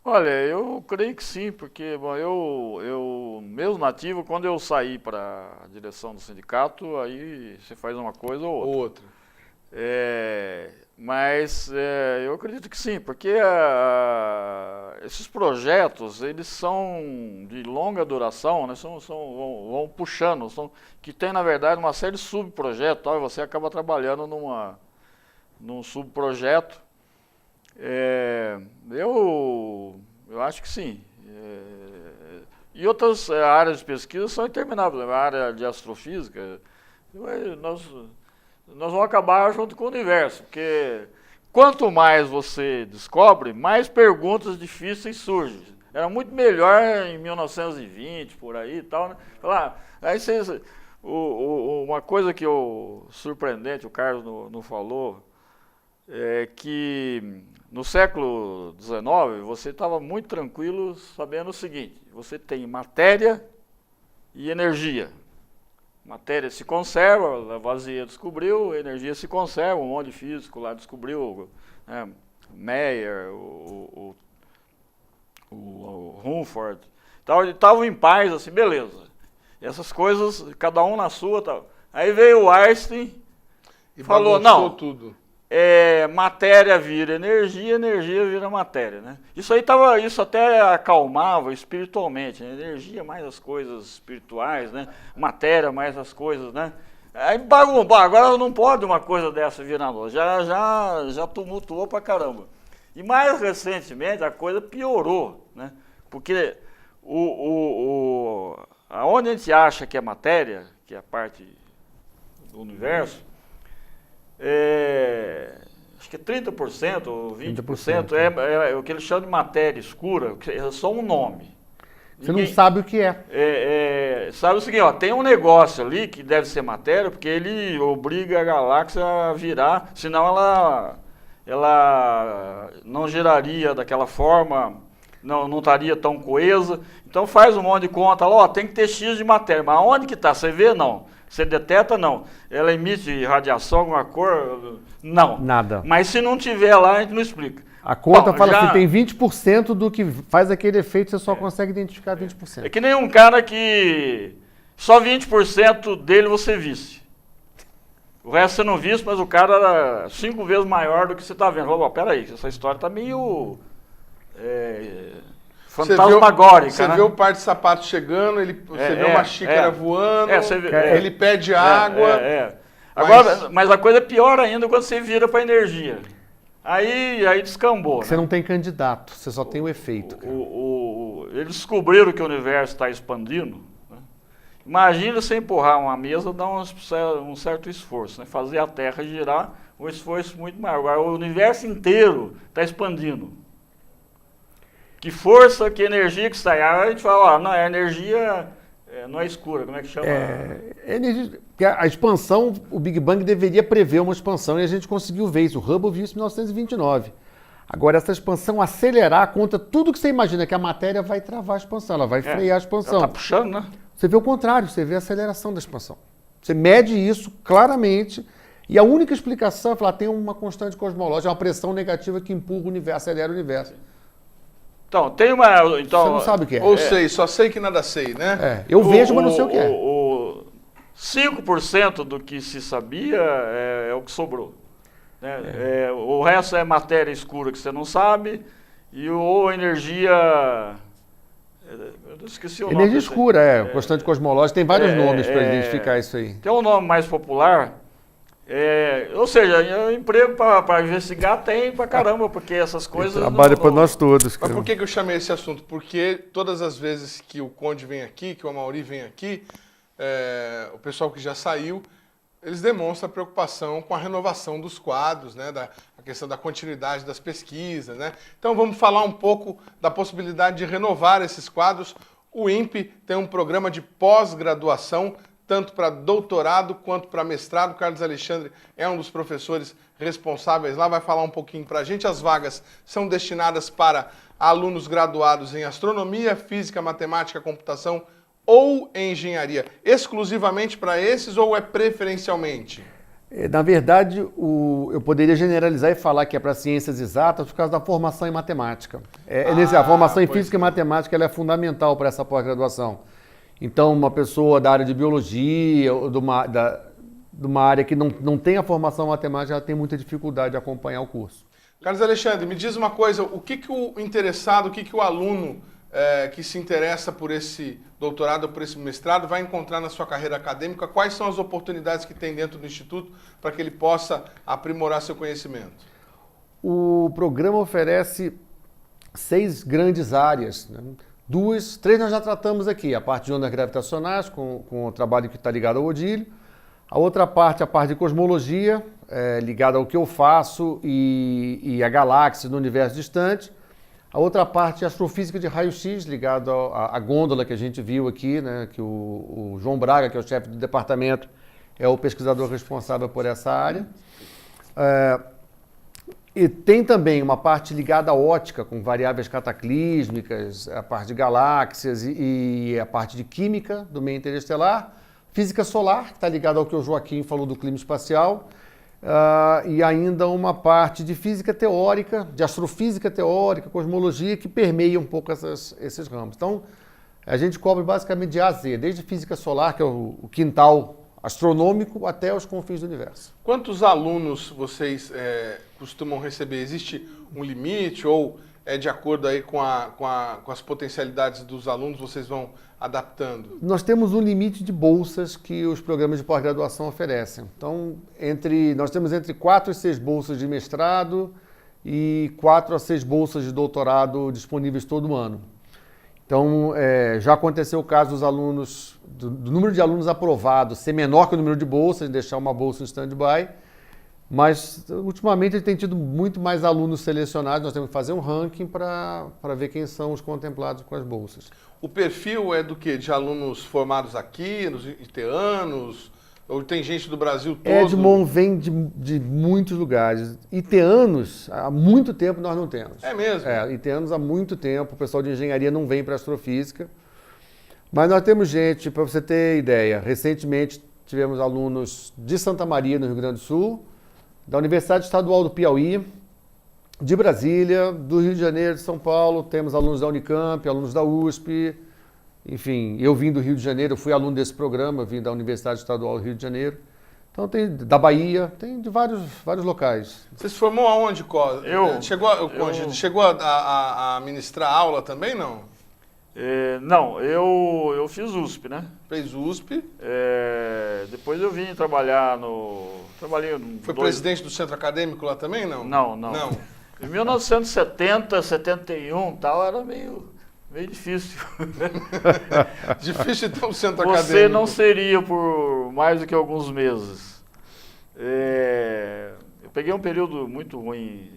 Olha, eu creio que sim, porque bom, eu mesmo nativo, quando eu saí para a direção do sindicato, aí você faz uma coisa ou outra. Mas eu acredito que sim, porque esses projetos, eles são de longa duração, né, vão puxando, que tem na verdade uma série de subprojetos, e você acaba trabalhando num subprojeto. Eu acho que sim. E outras áreas de pesquisa são intermináveis. A área de astrofísica, nós vamos acabar junto com o universo, porque quanto mais você descobre, mais perguntas difíceis surgem. Era muito melhor em 1920, por aí e tal, né? Uma coisa que surpreendente, o Carlos não falou, é que no século XIX você estava muito tranquilo sabendo o seguinte: você tem matéria e energia. Matéria se conserva, Lavoisier descobriu, energia se conserva, um monte de físico lá descobriu, né, Meyer, o Rumford, estavam em paz, assim, beleza. E essas coisas, cada um na sua, tal. Aí veio o Einstein e falou, não, tudo. Matéria vira energia, energia vira matéria, né? Isso até acalmava espiritualmente, né? Energia mais as coisas espirituais, né? Matéria mais as coisas, né? Aí agora não pode uma coisa dessa virar luz, já tumultuou pra caramba. E mais recentemente a coisa piorou, né? Porque aonde a gente acha que é matéria, que é a parte do universo, acho que é 30% ou 20% é o que eles chamam de matéria escura, que é só um nome. Você não sabe o que é. Sabe o seguinte, ó, tem um negócio ali que deve ser matéria, porque ele obriga a galáxia a virar, senão ela não giraria daquela forma, não estaria tão coesa. Então faz um monte de conta lá, ó, tem que ter X de matéria, mas onde que está? Você vê? Não. Você deteta? Não. Ela emite radiação, alguma cor? Não. Nada. Mas se não tiver lá, a gente não explica. A conta fala já... assim, tem 20% do que faz aquele efeito, você só consegue identificar 20%. É que nem um cara que só 20% dele você visse. O resto você não visse, mas o cara era 5 vezes maior do que você está vendo. Falou, peraí, essa história está meio fantasmagórica, Você né? vê o par de sapato chegando, você vê uma xícara voando, ele pede água. Agora, mas a coisa é pior ainda quando você vira para energia. Aí descambou. Você não tem candidato, você só tem o efeito. Eles descobriram que o universo está expandindo. Né? Imagina você empurrar uma mesa, dá um certo esforço. Né? Fazer a Terra girar, um esforço muito maior. Agora, o universo inteiro está expandindo. Que força, que energia que sai. Aí a gente fala, ó, não, a energia não é escura, como é que chama? A expansão, o Big Bang deveria prever uma expansão e a gente conseguiu ver isso. O Hubble viu isso em 1929. Agora, essa expansão acelerar contra tudo que você imagina, que a matéria vai travar a expansão, ela vai frear a expansão. Ela tá puxando, né? Você vê o contrário, você vê a aceleração da expansão. Você mede isso claramente e a única explicação é falar, tem uma constante cosmológica, uma pressão negativa que empurra o universo, acelera o universo. Então, tem uma... Então, você não sabe o que é. Ou sei, só sei que nada sei, né? Eu vejo, mas não sei o que é. 5% do que se sabia é o que sobrou. Né? O resto é matéria escura que você não sabe ou energia... Eu esqueci o nome. Energia escura, constante cosmológica. Tem vários nomes para identificar isso aí. Tem um nome mais popular... ou seja, emprego para investigar tem pra caramba, porque essas coisas... Trabalho para nós todos. Mas por que eu chamei esse assunto? Porque todas as vezes que o Conde vem aqui, que o Amaury vem aqui, o pessoal que já saiu, eles demonstram preocupação com a renovação dos quadros, né, a questão da continuidade das pesquisas, né? Então vamos falar um pouco da possibilidade de renovar esses quadros. O INPE tem um programa de pós-graduação, tanto para doutorado quanto para mestrado. Carlos Alexandre é um dos professores responsáveis lá, vai falar um pouquinho para a gente. As vagas são destinadas para alunos graduados em astronomia, física, matemática, computação ou engenharia. Exclusivamente para esses ou é preferencialmente? Na verdade, eu poderia generalizar e falar que é para ciências exatas por causa da formação em matemática. A formação em física e matemática ela é fundamental para essa pós-graduação. Então, uma pessoa da área de biologia, ou de uma área que não tem a formação matemática, ela tem muita dificuldade de acompanhar o curso. Carlos Alexandre, me diz uma coisa, o que o interessado, o que o aluno que se interessa por esse doutorado ou por esse mestrado vai encontrar na sua carreira acadêmica? Quais são as oportunidades que tem dentro do Instituto para que ele possa aprimorar seu conhecimento? O programa oferece 6 grandes áreas, né? 3 nós já tratamos aqui, a parte de ondas gravitacionais, com o trabalho que está ligado ao Odílio. A outra parte, a parte de cosmologia, ligada ao que eu faço e a galáxia no universo distante. A outra parte, astrofísica de raio-x, ligada à gôndola que a gente viu aqui, né, que o João Braga, que é o chefe do departamento, é o pesquisador responsável por essa área. E tem também uma parte ligada à ótica, com variáveis cataclísmicas, a parte de galáxias e a parte de química do meio interestelar. Física solar, que está ligada ao que o Joaquim falou do clima espacial. E ainda uma parte de física teórica, de astrofísica teórica, cosmologia, que permeia um pouco esses ramos. Então, a gente cobre basicamente de A a Z, desde física solar, que é o quintal astronômico, até os confins do universo. Quantos alunos vocês costumam receber? Existe um limite ou é de acordo aí com as potencialidades dos alunos, vocês vão adaptando? Nós temos um limite de bolsas que os programas de pós-graduação oferecem. Então, nós temos entre 4 e 6 bolsas de mestrado e 4 a 6 bolsas de doutorado disponíveis todo ano. Então, já aconteceu o caso dos alunos, do número de alunos aprovados ser menor que o número de bolsas, deixar uma bolsa em stand-by, mas ultimamente ele tem tido muito mais alunos selecionados, nós temos que fazer um ranking para ver quem são os contemplados com as bolsas. O perfil é do quê? De alunos formados aqui, nos iteanos? Ou tem gente do Brasil todo? Edmond vem de muitos lugares. Iteanos, há muito tempo nós não temos. É mesmo? Iteanos há muito tempo, o pessoal de engenharia não vem para astrofísica. Mas nós temos gente, para você ter ideia, recentemente tivemos alunos de Santa Maria, no Rio Grande do Sul, da Universidade Estadual do Piauí, de Brasília, do Rio de Janeiro, de São Paulo, temos alunos da Unicamp, alunos da USP. Enfim, eu vim do Rio de Janeiro, eu fui aluno desse programa, vim da Universidade Estadual do Rio de Janeiro. Então tem da Bahia, tem de vários locais. Você se formou aonde, Có? Chegou a ministrar aula também, não? Não, eu fiz USP, né? Fez USP. Depois eu vim trabalhar Foi presidente do centro acadêmico lá também, não? Não. Em 1970, 71 tal, era meio difícil. Difícil então o centro acadêmico. Você não seria por mais do que alguns meses. Eu peguei um período muito ruim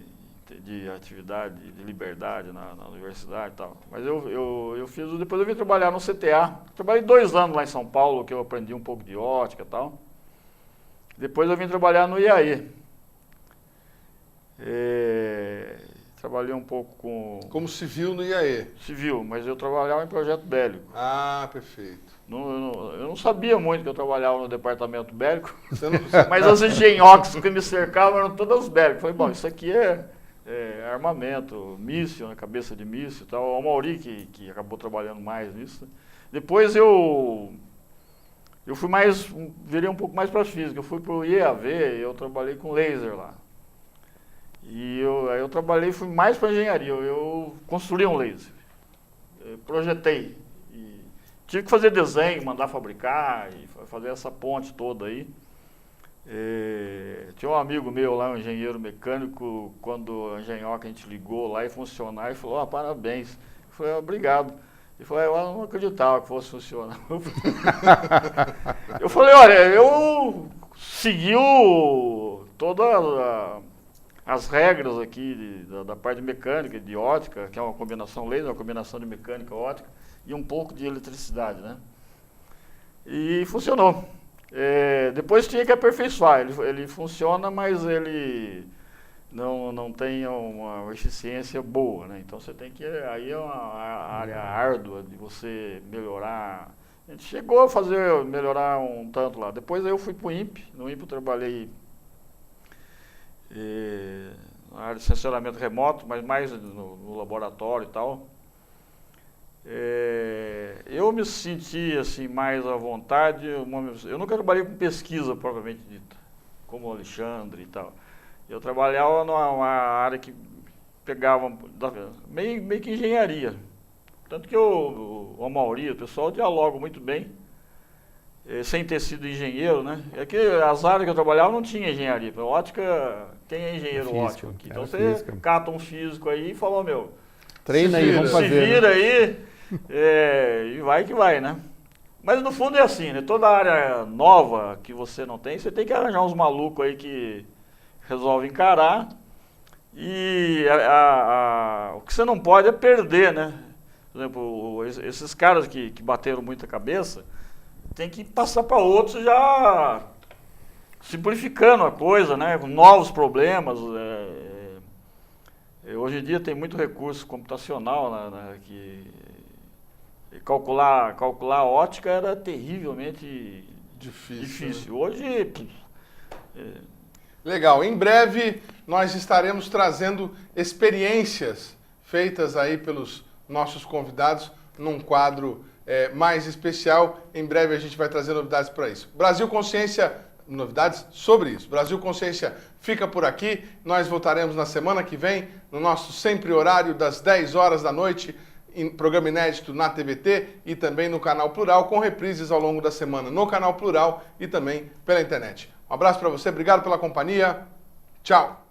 de atividade, de liberdade na universidade e tal. Mas eu fiz, depois eu vim trabalhar no CTA. Trabalhei 2 anos lá em São Paulo, que eu aprendi um pouco de ótica e tal. Depois eu vim trabalhar no IAE. Trabalhei um pouco como civil no IAE. Civil, mas eu trabalhava em projeto bélico. Ah, perfeito. Eu não sabia muito que eu trabalhava no departamento bélico, mas as engenhocas que me cercavam eram todas bélicas. Falei, bom, isso aqui é armamento, míssil, né, cabeça de míssil e tal. O Mauri que acabou trabalhando mais nisso. Depois eu virei um pouco mais para física. Eu fui para o IEAV e eu trabalhei com laser lá. E aí eu trabalhei, fui mais para engenharia. Eu construí um laser, projetei. E tive que fazer desenho, mandar fabricar e fazer essa ponte toda aí. Tinha um amigo meu lá, um engenheiro mecânico, quando a engenhoca a gente ligou lá e funcionar, e falou, parabéns. Eu falei, obrigado. Ele falou, eu não acreditava que fosse funcionar. Eu falei, olha, eu segui todas as regras aqui da parte mecânica, de ótica, que é uma combinação laser, uma combinação de mecânica ótica, e um pouco de eletricidade, né? E funcionou. Depois tinha que aperfeiçoar, ele funciona, mas ele não tem uma eficiência boa, né? Então você tem que, aí é uma área árdua de você melhorar. A gente chegou a melhorar um tanto lá. Depois eu fui para o INPE, no INPE eu trabalhei na área de sensoramento remoto, mas mais no laboratório e tal. Eu me senti assim mais à vontade. Eu nunca trabalhei com pesquisa propriamente dita, como o Alexandre e tal. Eu trabalhava numa área que pegava meio que engenharia. Tanto que o Amauri, o pessoal dialoga muito bem, sem ter sido engenheiro, né? É que as áreas que eu trabalhava não tinha engenharia. A ótica, quem é engenheiro ótico aqui? Então você cata um físico aí e fala, treina aí, vamos fazer. Se vira aí, e vai que vai, né? Mas no fundo é assim, né? Toda área nova que você não tem, você tem que arranjar uns malucos aí que resolvem encarar. E o que você não pode é perder, né? Por exemplo, esses caras que bateram muita cabeça, tem que passar para outros já simplificando a coisa, né? Com novos problemas. Hoje em dia tem muito recurso computacional, que calcular a ótica era terrivelmente difícil. Hoje... Legal. Em breve nós estaremos trazendo experiências feitas aí pelos nossos convidados num quadro mais especial. Em breve a gente vai trazer novidades para isso. Brasil Consciência, novidades sobre isso. Brasil Consciência fica por aqui. Nós voltaremos na semana que vem, no nosso sempre horário das 10 horas da noite, em programa inédito na TVT e também no Canal Plural, com reprises ao longo da semana no Canal Plural e também pela internet. Um abraço para você, obrigado pela companhia. Tchau!